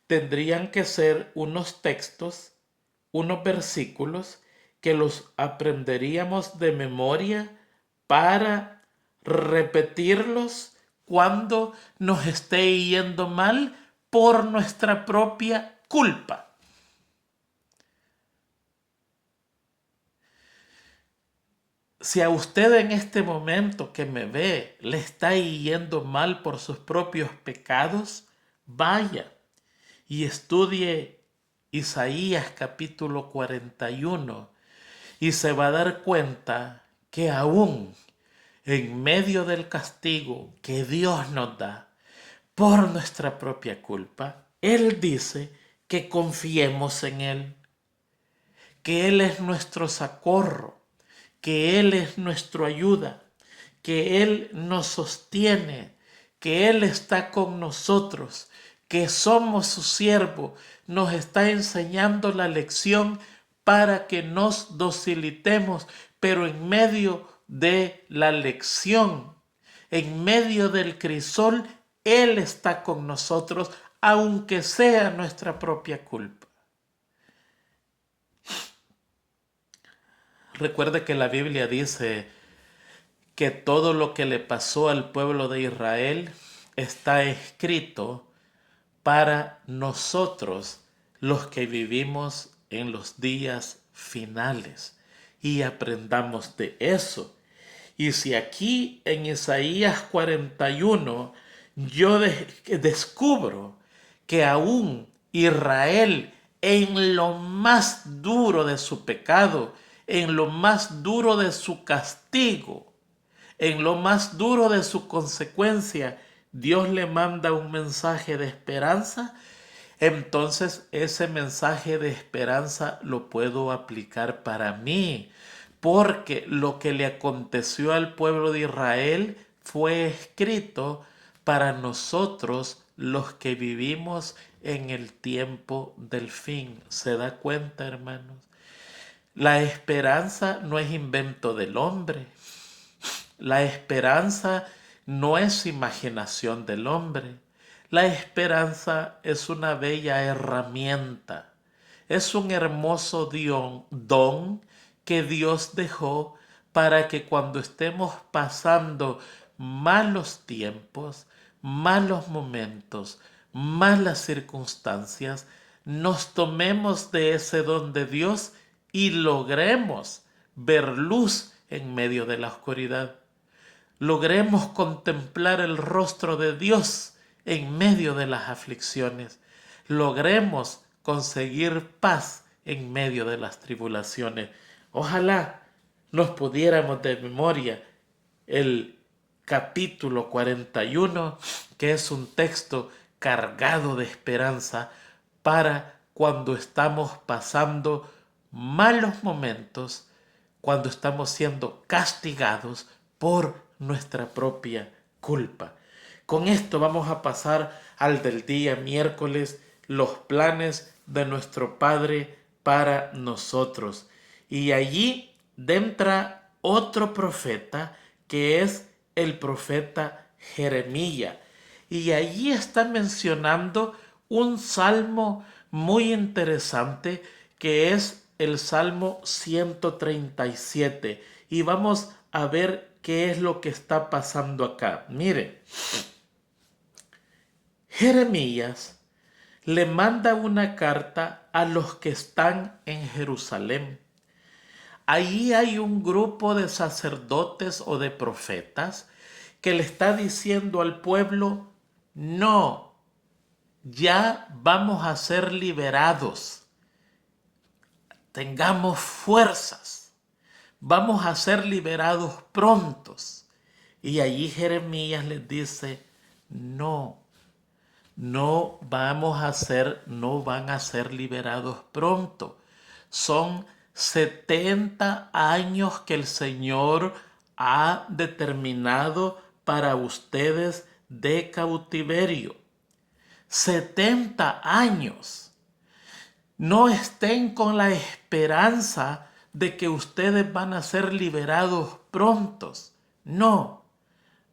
tendrían que ser unos textos, unos versículos que los aprenderíamos de memoria para repetirlos cuando nos esté yendo mal por nuestra propia culpa. Si a usted en este momento que me ve le está yendo mal por sus propios pecados, vaya y estudie Isaías capítulo 41 y se va a dar cuenta que aún en medio del castigo que Dios nos da por nuestra propia culpa, Él dice que confiemos en Él, que Él es nuestro socorro, que Él es nuestra ayuda, que Él nos sostiene, que Él está con nosotros, que somos su siervo, nos está enseñando la lección para que nos docilitemos, pero en medio de la lección, en medio del crisol, Él está con nosotros, aunque sea nuestra propia culpa. Recuerde que la Biblia dice que todo lo que le pasó al pueblo de Israel está escrito para nosotros los que vivimos en los días finales y aprendamos de eso. Y si aquí en Isaías 41 yo descubro que aún Israel en lo más duro de su pecado, en lo más duro de su castigo, en lo más duro de su consecuencia, Dios le manda un mensaje de esperanza, entonces ese mensaje de esperanza lo puedo aplicar para mí, porque lo que le aconteció al pueblo de Israel fue escrito para nosotros los que vivimos en el tiempo del fin. ¿Se da cuenta, hermanos? La esperanza no es invento del hombre. La esperanza no es imaginación del hombre. La esperanza es una bella herramienta. Es un hermoso don que Dios dejó para que cuando estemos pasando malos tiempos, malos momentos, malas circunstancias, nos tomemos de ese don de Dios y logremos ver luz en medio de la oscuridad. Logremos contemplar el rostro de Dios en medio de las aflicciones. Logremos conseguir paz en medio de las tribulaciones. Ojalá nos pudiéramos de memoria el capítulo 41, que es un texto cargado de esperanza para cuando estamos pasando malos momentos cuando estamos siendo castigados por nuestra propia culpa. Con esto vamos a pasar al del día miércoles, los planes de nuestro Padre para nosotros. Y allí entra otro profeta que es el profeta Jeremías. Y allí está mencionando un salmo muy interesante que es el Salmo 137. Y vamos a ver qué es lo que está pasando acá. Mire, Jeremías le manda una carta a los que están en Jerusalén. Ahí hay un grupo de sacerdotes o de profetas que le está diciendo al pueblo, no, ya vamos a ser liberados, tengamos fuerzas, vamos a ser liberados prontos. Y allí Jeremías les dice, no van a ser liberados pronto. Son 70 años que el Señor ha determinado para ustedes de cautiverio. 70 años. No estén con la esperanza de que ustedes van a ser liberados prontos. No,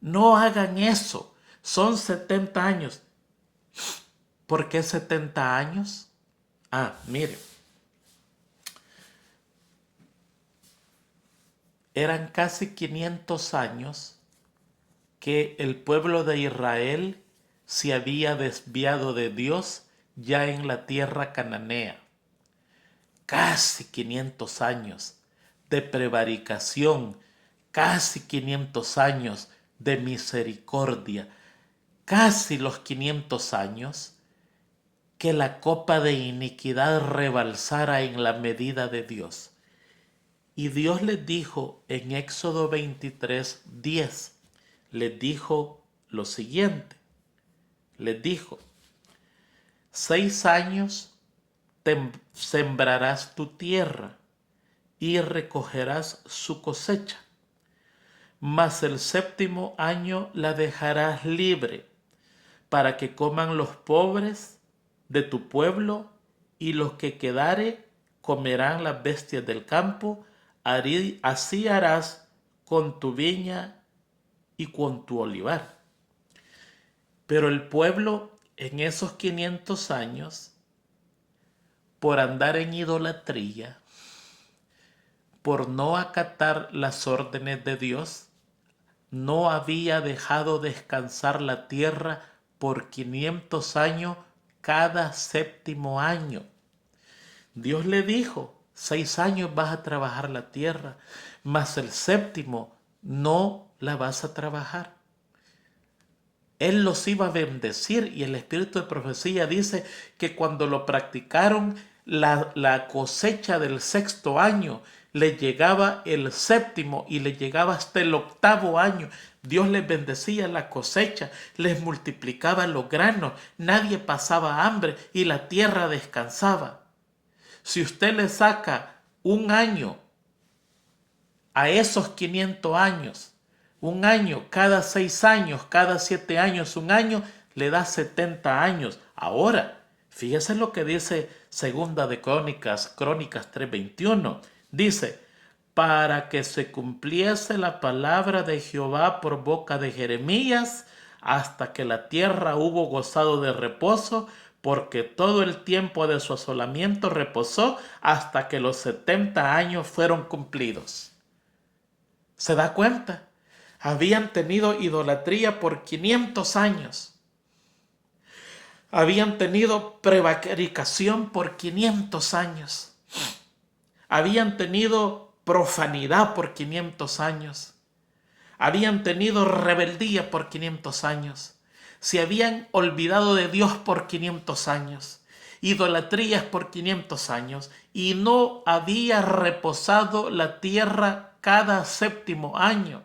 no hagan eso. Son 70 años. ¿Por qué 70 años? Mire, eran casi 500 años que el pueblo de Israel se había desviado de Dios ya en la tierra cananea. Casi 500 años de prevaricación, casi 500 años de misericordia, casi los 500 años que la copa de iniquidad rebalsara en la medida de Dios. Y Dios les dijo en Éxodo 23:10, les dijo lo siguiente, les dijo, 6 años sembrarás tu tierra y recogerás su cosecha, mas el 7º año la dejarás libre para que coman los pobres de tu pueblo, y los que quedare comerán las bestias del campo. Así harás con tu viña y con tu olivar. Pero el pueblo en esos 500 años, por andar en idolatría, por no acatar las órdenes de Dios, no había dejado descansar la tierra por 500 años cada 7º año. Dios le dijo, 6 años vas a trabajar la tierra, mas el 7º no la vas a trabajar. Él los iba a bendecir, y el espíritu de profecía dice que cuando lo practicaron, la cosecha del 6º año le llegaba el 7º y le llegaba hasta el 8º año. Dios les bendecía la cosecha, les multiplicaba los granos, nadie pasaba hambre y la tierra descansaba. Si usted le saca un año a esos 500 años, un año cada 6 años, cada 7 años, un año, le da 70 años. Ahora, fíjese lo que dice Segunda de Crónicas 3:21. Dice, para que se cumpliese la palabra de Jehová por boca de Jeremías, hasta que la tierra hubo gozado de reposo, porque todo el tiempo de su asolamiento reposó hasta que los 70 años fueron cumplidos. ¿Se da cuenta? Habían tenido idolatría por 500 años. Habían tenido prevaricación por 500 años. Habían tenido profanidad por 500 años. Habían tenido rebeldía por 500 años. Se habían olvidado de Dios por 500 años. Idolatrías por 500 años. Y no había reposado la tierra cada 7º año.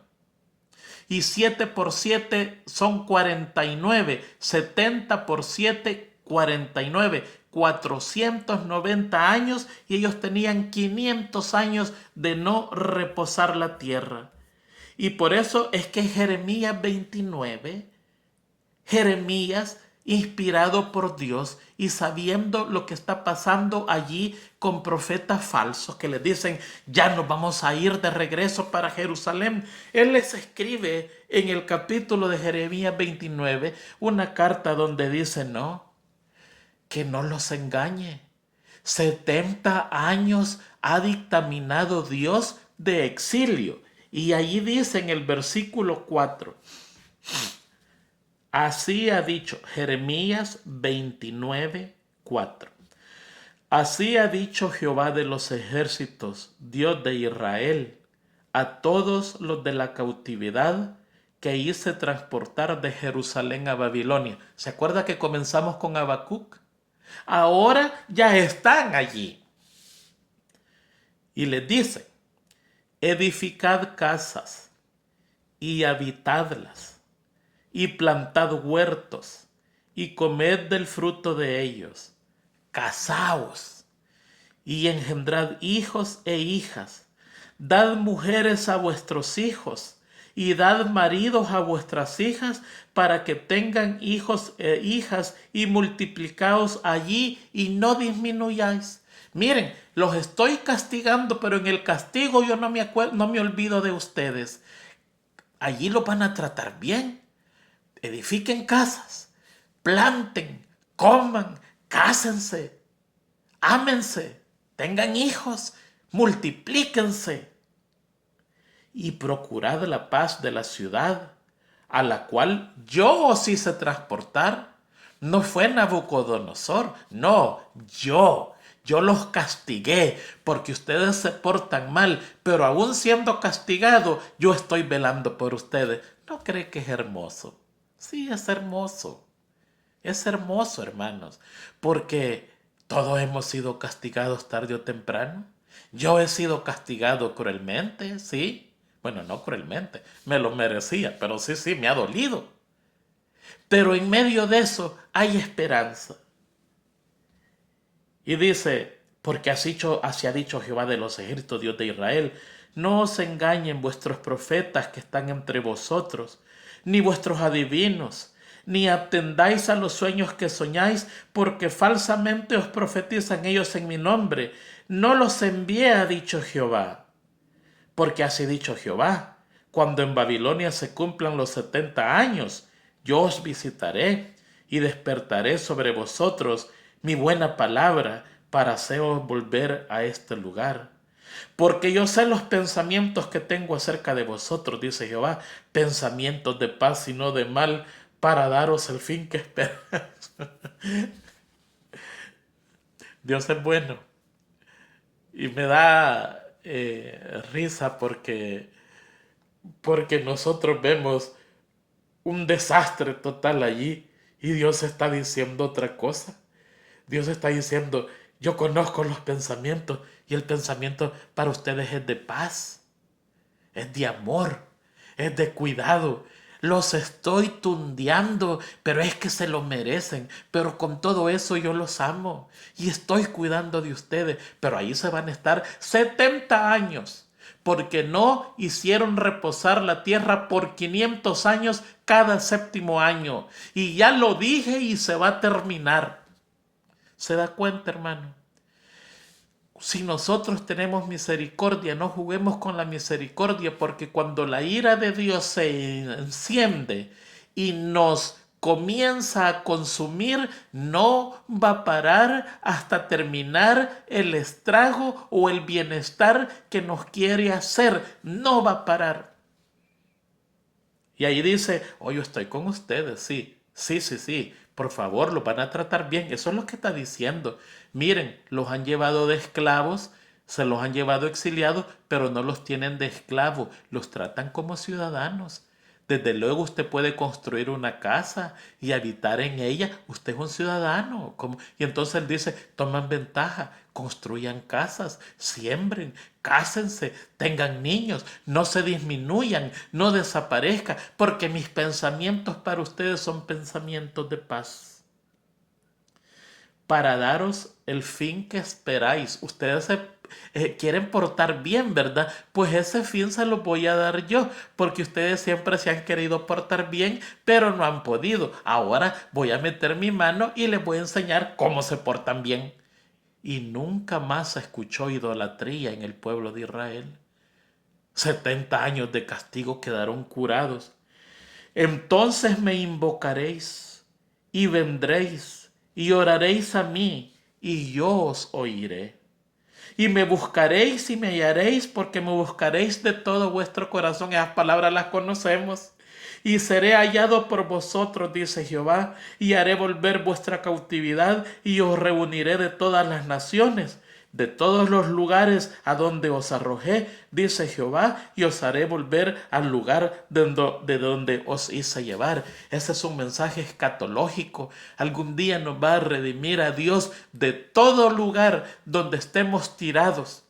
Y 7 por 7 son 49. 70 por 7, 49. 490 años y ellos tenían 500 años de no reposar la tierra. Y por eso es que Jeremías 29, Jeremías, inspirado por Dios y sabiendo lo que está pasando allí con profetas falsos que les dicen, ya nos vamos a ir de regreso para Jerusalén, él les escribe en el capítulo de Jeremías 29 una carta donde dice, no, que no los engañe. 70 años ha dictaminado Dios de exilio. Y allí dice en el versículo 4, así ha dicho Jeremías 29, 4. Así ha dicho Jehová de los ejércitos, Dios de Israel, a todos los de la cautividad que hice transportar de Jerusalén a Babilonia. ¿Se acuerda que comenzamos con Habacuc? Ahora ya están allí. Y les dice, edificad casas y habitadlas, y plantad huertos, y comed del fruto de ellos. Casaos, y engendrad hijos e hijas. Dad mujeres a vuestros hijos, y dad maridos a vuestras hijas, para que tengan hijos e hijas, y multiplicaos allí, y no disminuyáis. Miren, los estoy castigando, pero en el castigo yo no me olvido de ustedes. Allí los van a tratar bien. Edifiquen casas, planten, coman, cásense, ámense, tengan hijos, multiplíquense y procurad la paz de la ciudad, a la cual yo os hice transportar. No fue Nabucodonosor, no, yo los castigué porque ustedes se portan mal, pero aún siendo castigado, yo estoy velando por ustedes. ¿No cree que es hermoso? Sí, es hermoso. Es hermoso, hermanos, porque todos hemos sido castigados tarde o temprano. Yo he sido castigado cruelmente, sí. Bueno, no cruelmente, me lo merecía, pero sí, me ha dolido. Pero en medio de eso hay esperanza. Y dice, porque así ha dicho Jehová de los ejércitos, Dios de Israel, no os engañen vuestros profetas que están entre vosotros, ni vuestros adivinos, ni atendáis a los sueños que soñáis, porque falsamente os profetizan ellos en mi nombre. No los envié, ha dicho Jehová. Porque así ha dicho Jehová, cuando en Babilonia se cumplan los 70 años, yo os visitaré y despertaré sobre vosotros mi buena palabra para haceros volver a este lugar. Porque yo sé los pensamientos que tengo acerca de vosotros, dice Jehová, pensamientos de paz y no de mal, para daros el fin que esperáis. Dios es bueno. Y me da risa porque nosotros vemos un desastre total allí y Dios está diciendo otra cosa. Dios está diciendo, yo conozco los pensamientos y el pensamiento para ustedes es de paz, es de amor, es de cuidado. Los estoy tundeando, pero es que se lo merecen. Pero con todo eso yo los amo y estoy cuidando de ustedes. Pero ahí se van a estar 70 años, porque no hicieron reposar la tierra por 500 años cada séptimo año. Y ya lo dije y se va a terminar. ¿Se da cuenta, hermano? Si nosotros tenemos misericordia, no juguemos con la misericordia, porque cuando la ira de Dios se enciende y nos comienza a consumir, no va a parar hasta terminar el estrago o el bienestar que nos quiere hacer. No va a parar. Y ahí dice, oh, yo estoy con ustedes, sí. Por favor, los van a tratar bien. Eso es lo que está diciendo. Miren, los han llevado de esclavos, se los han llevado exiliados, pero no los tienen de esclavos. Los tratan como ciudadanos. Desde luego usted puede construir una casa y habitar en ella. Usted es un ciudadano. Y entonces él dice, toman ventaja, construyan casas, siembren, cásense, tengan niños, no se disminuyan, no desaparezcan, porque mis pensamientos para ustedes son pensamientos de paz. para daros el fin que esperáis. Ustedes se quieren portar bien, ¿verdad? Pues ese fin se lo voy a dar yo, porque ustedes siempre se han querido portar bien, pero no han podido. Ahora voy a meter mi mano y les voy a enseñar cómo se portan bien. Y nunca más se escuchó idolatría en el pueblo de Israel. 70 años de castigo quedaron curados. Entonces me invocaréis y vendréis y oraréis a mí y yo os oiré. Y me buscaréis y me hallaréis porque me buscaréis de todo vuestro corazón. Esas palabras las conocemos. Y seré hallado por vosotros, dice Jehová, y haré volver vuestra cautividad y os reuniré de todas las naciones, de todos los lugares a donde os arrojé, dice Jehová, y os haré volver al lugar de donde os hice llevar. Ese es un mensaje escatológico. Algún día nos va a redimir a Dios de todo lugar donde estemos tirados.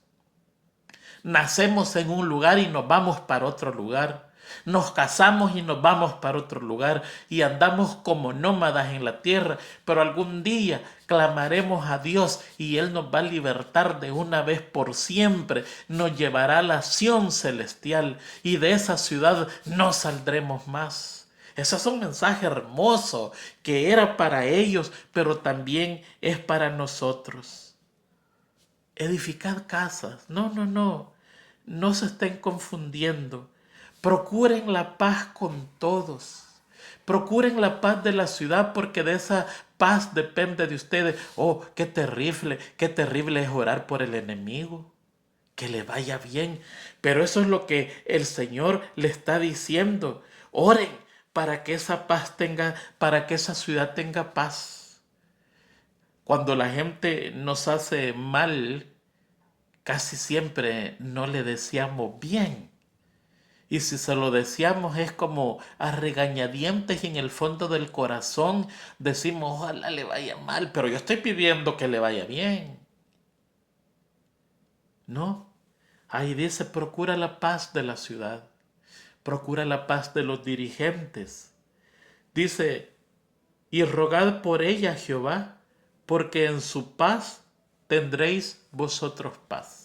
Nacemos en un lugar y nos vamos para otro lugar. Nos casamos y nos vamos para otro lugar y andamos como nómadas en la tierra, pero algún día clamaremos a Dios y Él nos va a libertar de una vez por siempre, nos llevará a la Sión celestial y de esa ciudad no saldremos más. Ese es un mensaje hermoso que era para ellos, pero también es para nosotros. Edificad casas. No, no, no. No se estén confundiendo. Procuren la paz con todos. Procuren la paz de la ciudad porque de esa paz depende de ustedes. Oh, qué terrible es orar por el enemigo. Que le vaya bien. Pero eso es lo que el Señor le está diciendo. Oren para que esa paz tenga, para que esa ciudad tenga paz. Cuando la gente nos hace mal, casi siempre no le deseamos bien. Y si se lo deseamos es como a regañadientes y en el fondo del corazón decimos, ojalá le vaya mal, pero yo estoy pidiendo que le vaya bien. No, ahí dice, procura la paz de la ciudad, procura la paz de los dirigentes. Dice, y rogad por ella, Jehová, porque en su paz tendréis vosotros paz.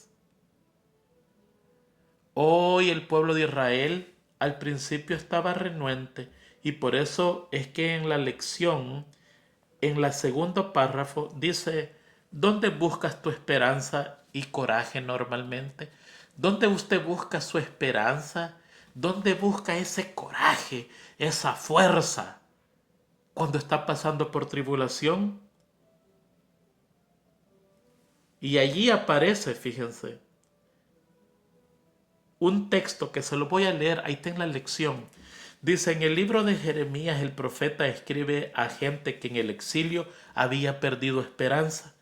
Hoy el pueblo de Israel al principio estaba renuente y por eso es que en la lección, en el segundo párrafo, dice, ¿dónde buscas tu esperanza y coraje normalmente? ¿Dónde usted busca su esperanza? ¿Dónde busca ese coraje, esa fuerza cuando está pasando por tribulación? Y allí aparece, fíjense, un texto que se lo voy a leer, ahí está en la lección. Dice, en el libro de Jeremías el profeta escribe a gente que en el exilio había perdido esperanza.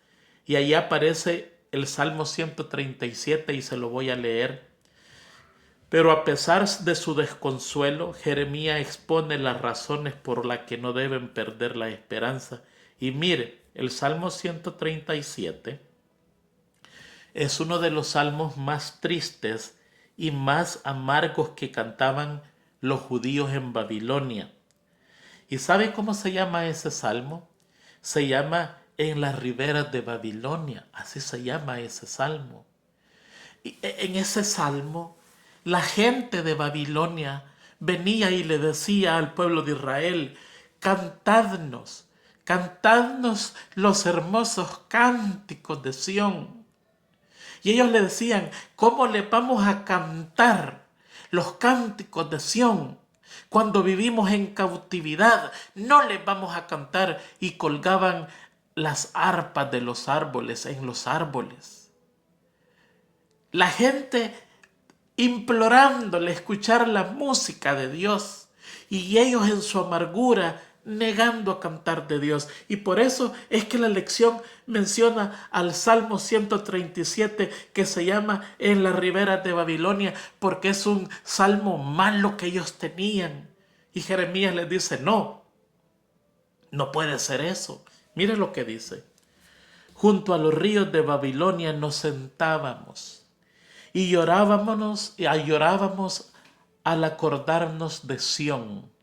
Y ahí aparece el Salmo 137 y se lo voy a leer. Pero a pesar de su desconsuelo, Jeremías expone las razones por las que no deben perder la esperanza. Y mire, el Salmo 137 es uno de los salmos más tristes y más amargos que cantaban los judíos en Babilonia. ¿Y sabe cómo se llama ese salmo? Se llama En las riberas de Babilonia, así se llama ese salmo. Y en ese salmo, la gente de Babilonia venía y le decía al pueblo de Israel, cantadnos, cantadnos los hermosos cánticos de Sión. Y ellos le decían, ¿cómo le vamos a cantar los cánticos de Sión cuando vivimos en cautividad? No les vamos a cantar. Y colgaban las arpas de los árboles en los árboles. La gente implorándole escuchar la música de Dios y ellos en su amargura negando a cantar de Dios. Y por eso es que la lección menciona al Salmo 137 que se llama En las riberas de Babilonia, porque es un salmo malo que ellos tenían. Y Jeremías les dice, no, no puede ser eso. Mire lo que dice. Junto a los ríos de Babilonia nos sentábamos y llorábamos al acordarnos de Sión.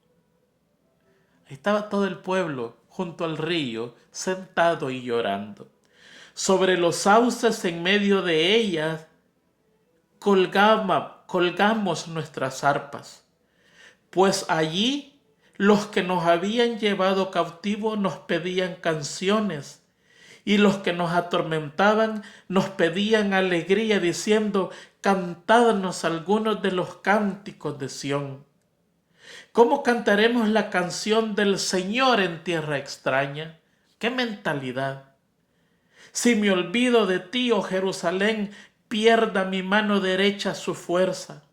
Ahí estaba todo el pueblo junto al río, sentado y llorando. Sobre los sauces en medio de ellas colgamos nuestras arpas, pues allí los que nos habían llevado cautivos nos pedían canciones, y los que nos atormentaban nos pedían alegría, diciendo: cantadnos algunos de los cánticos de Sión. ¿Cómo cantaremos la canción del Señor en tierra extraña? ¡Qué mentalidad! Si me olvido de ti, oh Jerusalén, pierda mi mano derecha su fuerza.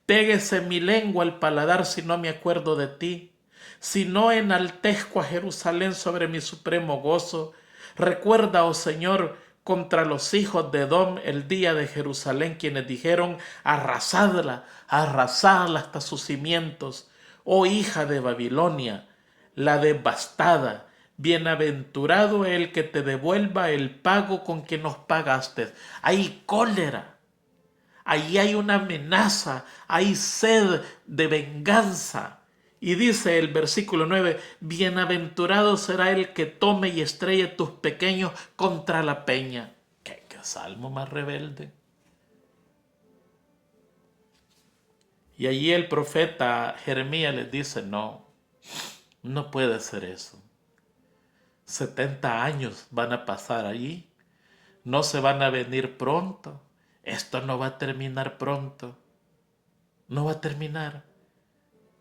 Péguese mi lengua al paladar si no me acuerdo de ti. Si no enaltezco a Jerusalén sobre mi supremo gozo. Recuerda, oh Señor, contra los hijos de Edom el día de Jerusalén, quienes dijeron: arrasadla, arrasadla hasta sus cimientos. Oh hija de Babilonia, la devastada. Bienaventurado el que te devuelva el pago con que nos pagaste. Hay cólera. Allí hay una amenaza, hay sed de venganza. Y dice el versículo 9: bienaventurado será el que tome y estrelle tus pequeños contra la peña. ¿Qué salmo más rebelde? Y allí el profeta Jeremías les dice: no puede ser eso. 70 años van a pasar allí, no se van a venir pronto. Esto no va a terminar pronto. No va a terminar.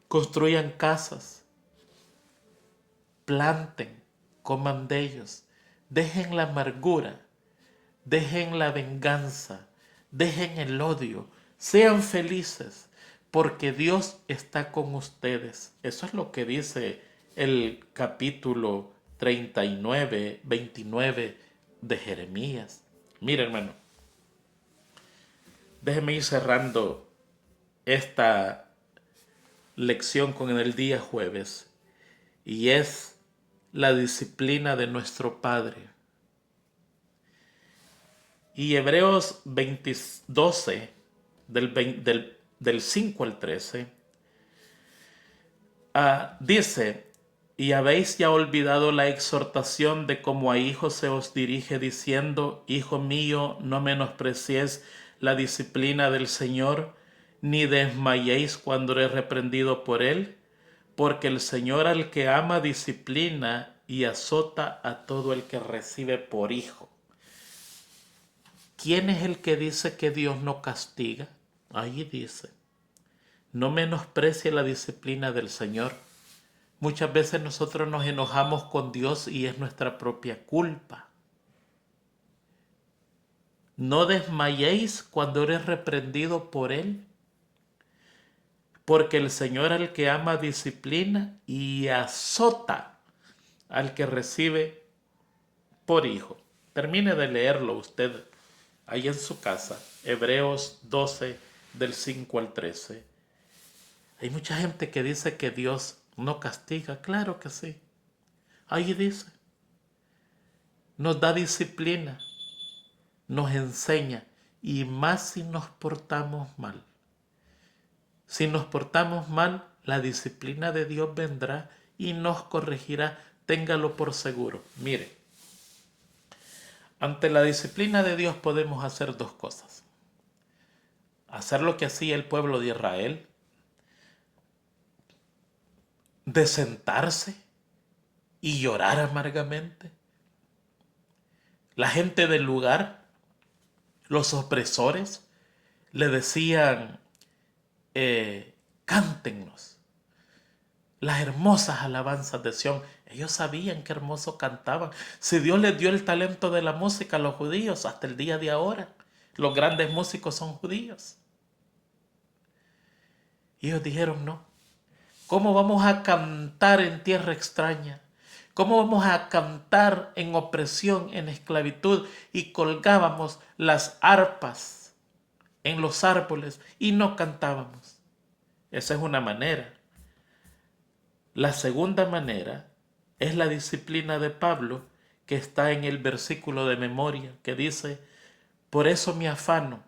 Construyan casas, planten, coman de ellos, dejen la amargura, dejen la venganza, dejen el odio, sean felices, porque Dios está con ustedes. Eso es lo que dice el capítulo 39, 29 de Jeremías. Mira, hermano, déjeme ir cerrando esta lección con el día jueves, y es la disciplina de nuestro Padre. Y Hebreos 12, del 5 al 13, dice: y habéis ya olvidado la exhortación de cómo a hijos se os dirige, diciendo: hijo mío, no menospreciéis la disciplina del Señor, ni desmayéis cuando eres reprendido por él, porque el Señor al que ama disciplina y azota a todo el que recibe por hijo. ¿Quién es el que dice que Dios no castiga? Ahí dice: no menosprecie la disciplina del Señor. Muchas veces nosotros nos enojamos con Dios y es nuestra propia culpa. No desmayéis cuando eres reprendido por Él, porque el Señor al que ama disciplina y azota al que recibe por hijo. Termine de leerlo usted ahí en su casa, Hebreos 12, del 5 al 13. Hay mucha gente que dice que Dios no castiga. Claro que sí. Ahí dice: nos da disciplina, nos enseña, y más si nos portamos mal. Si nos portamos mal, la disciplina de Dios vendrá y nos corregirá. Téngalo por seguro. Mire, ante la disciplina de Dios podemos hacer dos cosas: hacer lo que hacía el pueblo de Israel, de sentarse y llorar amargamente. La gente del lugar, los opresores, le decían: cántennos las hermosas alabanzas de Sión. Ellos sabían qué hermoso cantaban. Si Dios les dio el talento de la música a los judíos, hasta el día de ahora los grandes músicos son judíos. Y ellos dijeron: no, ¿cómo vamos a cantar en tierra extraña? ¿Cómo vamos a cantar en opresión, en esclavitud? Y colgábamos las arpas en los árboles y no cantábamos. Esa es una manera. La segunda manera es la disciplina de Pablo, que está en el versículo de memoria, que dice: por eso me afano,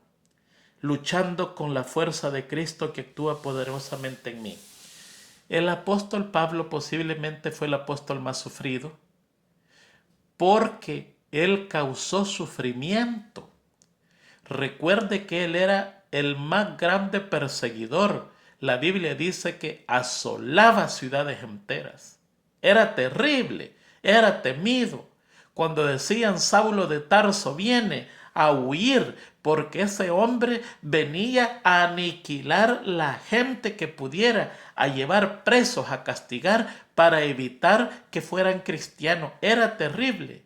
luchando con la fuerza de Cristo que actúa poderosamente en mí. El apóstol Pablo posiblemente fue el apóstol más sufrido porque él causó sufrimiento. Recuerde que él era el más grande perseguidor. La Biblia dice que asolaba ciudades enteras. Era terrible, era temido. Cuando decían Saulo de Tarso viene a huir porque ese hombre venía a aniquilar la gente que pudiera, a llevar presos, a castigar para evitar que fueran cristianos. Era terrible.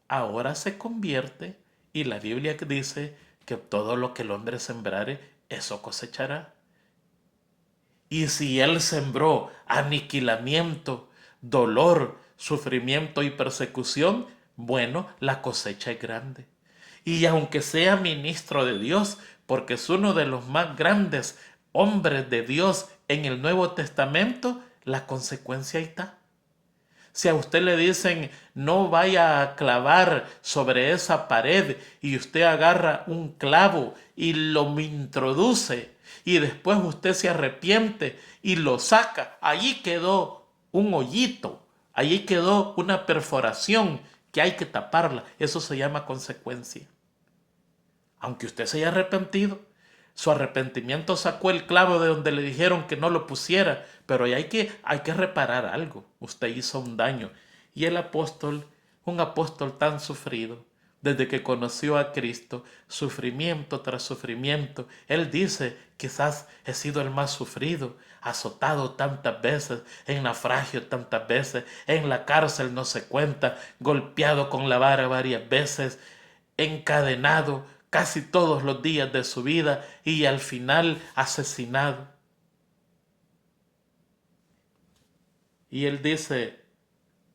Ahora se convierte y la Biblia dice que todo lo que el hombre sembrare, eso cosechará. Y si él sembró aniquilamiento, dolor, sufrimiento y persecución, bueno, la cosecha es grande. Y aunque sea ministro de Dios, porque es uno de los más grandes hombres de Dios en el Nuevo Testamento, la consecuencia ahí está. Si a usted le dicen no vaya a clavar sobre esa pared y usted agarra un clavo y lo introduce y después usted se arrepiente y lo saca, allí quedó un hoyito, allí quedó una perforación que hay que taparla. Eso se llama consecuencia. Aunque usted se haya arrepentido, su arrepentimiento sacó el clavo de donde le dijeron que no lo pusiera, pero hay que reparar algo. Usted hizo un daño. Y el apóstol, un apóstol tan sufrido, desde que conoció a Cristo, sufrimiento tras sufrimiento, él dice, quizás he sido el más sufrido, azotado tantas veces, en naufragio tantas veces, en la cárcel no se cuenta, golpeado con la vara varias veces, encadenado casi todos los días de su vida y al final asesinado. Y él dice,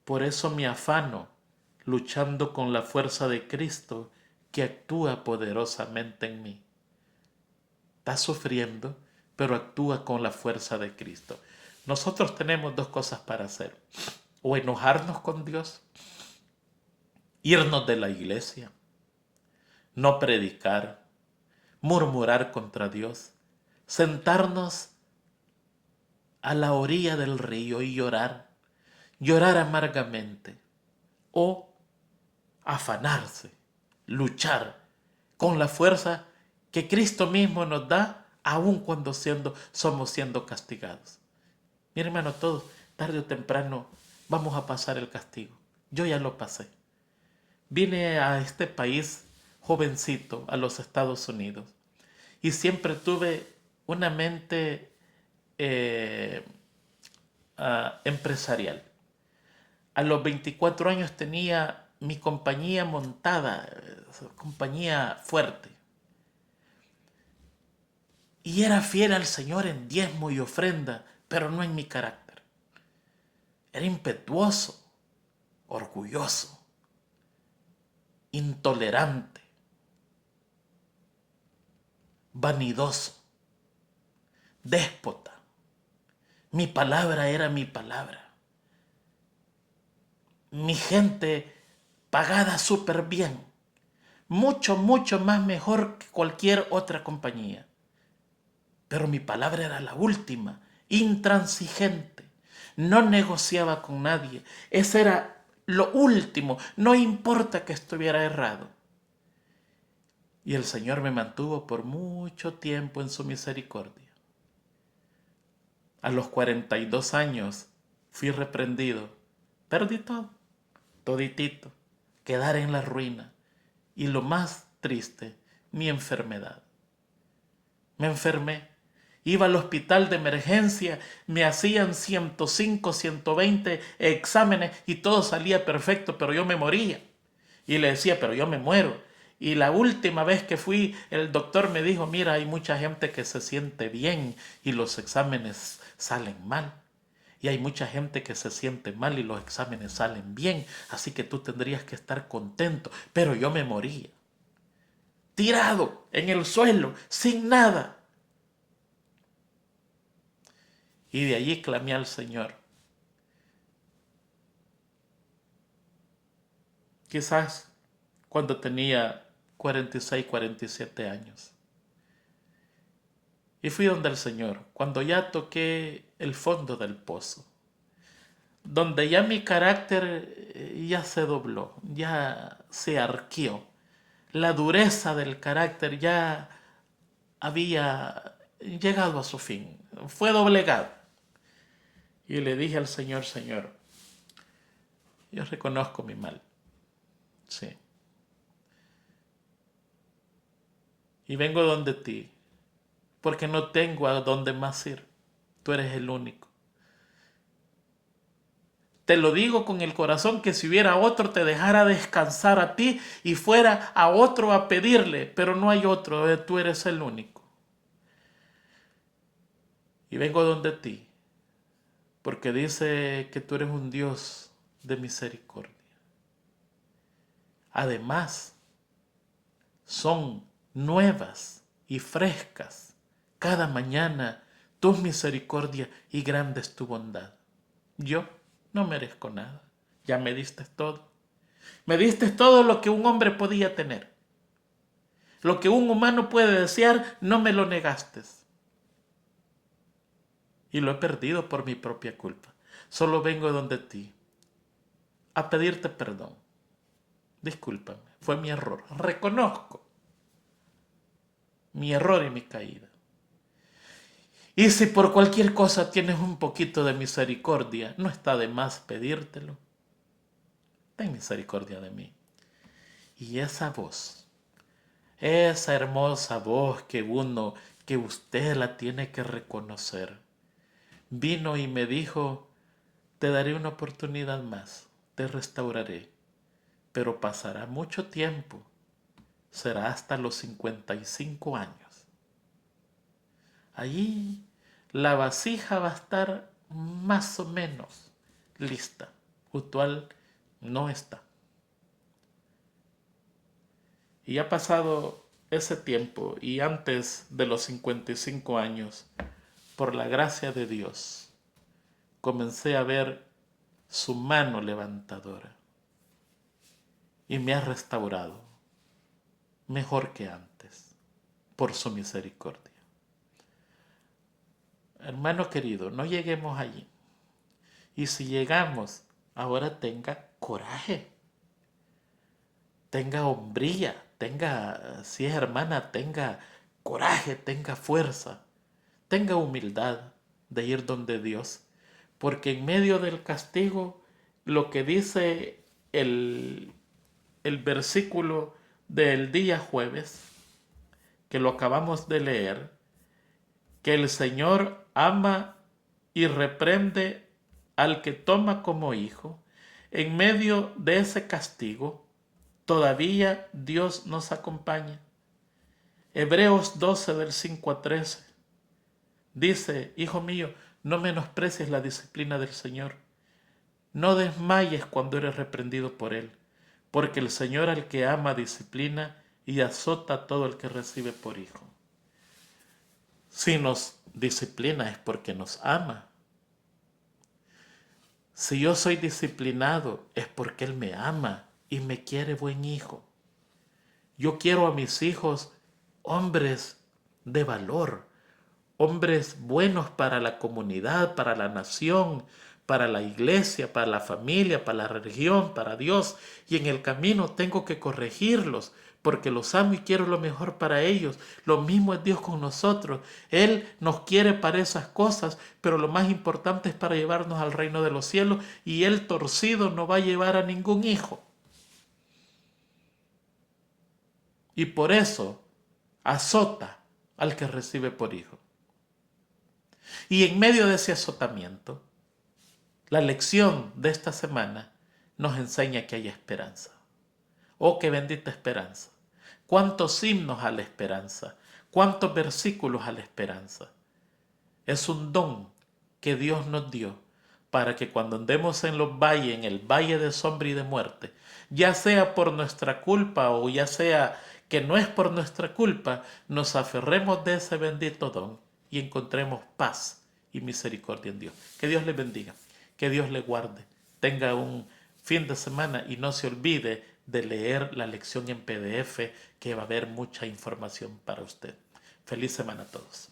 por eso me afano, luchando con la fuerza de Cristo que actúa poderosamente en mí. Está sufriendo, pero actúa con la fuerza de Cristo. Nosotros tenemos dos cosas para hacer. O enojarnos con Dios, irnos de la iglesia, no predicar, murmurar contra Dios, sentarnos a la orilla del río y llorar, llorar amargamente, o afanarse, luchar con la fuerza que Cristo mismo nos da, aun cuando somos siendo castigados. Mi hermano, todos, tarde o temprano, vamos a pasar el castigo. Yo ya lo pasé. Vine a este país jovencito, a los Estados Unidos, y siempre tuve una mente empresarial. A los 24 años tenía mi compañía montada, compañía fuerte. Y era fiel al Señor en diezmo y ofrenda, pero no en mi carácter. Era impetuoso, orgulloso, intolerante, vanidoso, déspota. Mi palabra era mi palabra. Mi gente pagada súper bien. Mucho, mucho más mejor que cualquier otra compañía. Pero mi palabra era la última, intransigente. No negociaba con nadie. Ese era lo último. No importa que estuviera errado. Y el Señor me mantuvo por mucho tiempo en su misericordia. A los 42 años fui reprendido. Perdí todo, toditito. Quedar en la ruina. Y lo más triste, mi enfermedad. Me enfermé. Iba al hospital de emergencia, me hacían 105, 120 exámenes y todo salía perfecto, pero yo me moría. Y le decía, pero yo me muero. Y la última vez que fui, el doctor me dijo, mira, hay mucha gente que se siente bien y los exámenes salen mal. Y hay mucha gente que se siente mal y los exámenes salen bien. Así que tú tendrías que estar contento. Pero yo me moría. Tirado en el suelo, sin nada. Y de allí clamé al Señor. Quizás cuando tenía 46, 47 años. Y fui donde el Señor, cuando ya toqué el fondo del pozo, donde ya mi carácter ya se dobló, ya se arqueó. La dureza del carácter ya había llegado a su fin, fue doblegado. Y le dije al Señor, Señor, yo reconozco mi mal, sí. Y vengo donde ti, porque no tengo a dónde más ir. Tú eres el único. Te lo digo con el corazón que si hubiera otro te dejara descansar a ti y fuera a otro a pedirle, pero no hay otro, tú eres el único. Y vengo donde ti, porque dice que tú eres un Dios de misericordia. Además, son nuevas y frescas cada mañana tus misericordias y grande es tu bondad. Yo no merezco nada, ya me diste todo. Me diste todo lo que un hombre podía tener. Lo que un humano puede desear, no me lo negaste. Y lo he perdido por mi propia culpa. Solo vengo donde ti a pedirte perdón. Discúlpame, fue mi error. Reconozco mi error y mi caída. Y si por cualquier cosa tienes un poquito de misericordia, no está de más pedírtelo. Ten misericordia de mí. Y esa hermosa voz que usted la tiene que reconocer, vino y me dijo, te daré una oportunidad más, te restauraré, pero pasará mucho tiempo, será hasta los 55 años. Allí la vasija va a estar más o menos lista, usual no está. Y ha pasado ese tiempo y antes de los 55 años, por la gracia de Dios, comencé a ver su mano levantadora y me ha restaurado mejor que antes por su misericordia. Hermano querido, no lleguemos allí. Y si llegamos, ahora tenga coraje, tenga hombría, si es hermana, tenga coraje, tenga fuerza, tenga humildad de ir donde Dios. Porque en medio del castigo, lo que dice el versículo del día jueves, que lo acabamos de leer, que el Señor ama y reprende al que toma como hijo, en medio de ese castigo, todavía Dios nos acompaña. Hebreos 12 del 5 a 13 dice, hijo mío, no menosprecies la disciplina del Señor. No desmayes cuando eres reprendido por Él, porque el Señor al que ama disciplina y azota a todo el que recibe por hijo. Si nos disciplina es porque nos ama. Si yo soy disciplinado es porque Él me ama y me quiere buen hijo. Yo quiero a mis hijos hombres de valor, hombres buenos para la comunidad, para la nación, para la iglesia, para la familia, para la religión, para Dios. Y en el camino tengo que corregirlos porque los amo y quiero lo mejor para ellos. Lo mismo es Dios con nosotros. Él nos quiere para esas cosas, pero lo más importante es para llevarnos al reino de los cielos y el torcido no va a llevar a ningún hijo. Y por eso azota al que recibe por hijo. Y en medio de ese azotamiento, la lección de esta semana nos enseña que hay esperanza. Oh, qué bendita esperanza. Cuántos himnos a la esperanza. Cuántos versículos a la esperanza. Es un don que Dios nos dio para que cuando andemos en los valles, en el valle de sombra y de muerte, ya sea por nuestra culpa o ya sea que no es por nuestra culpa, nos aferremos de ese bendito don y encontremos paz y misericordia en Dios. Que Dios le bendiga, que Dios le guarde, tenga un fin de semana y no se olvide de leer la lección en PDF, que va a haber mucha información para usted. Feliz semana a todos.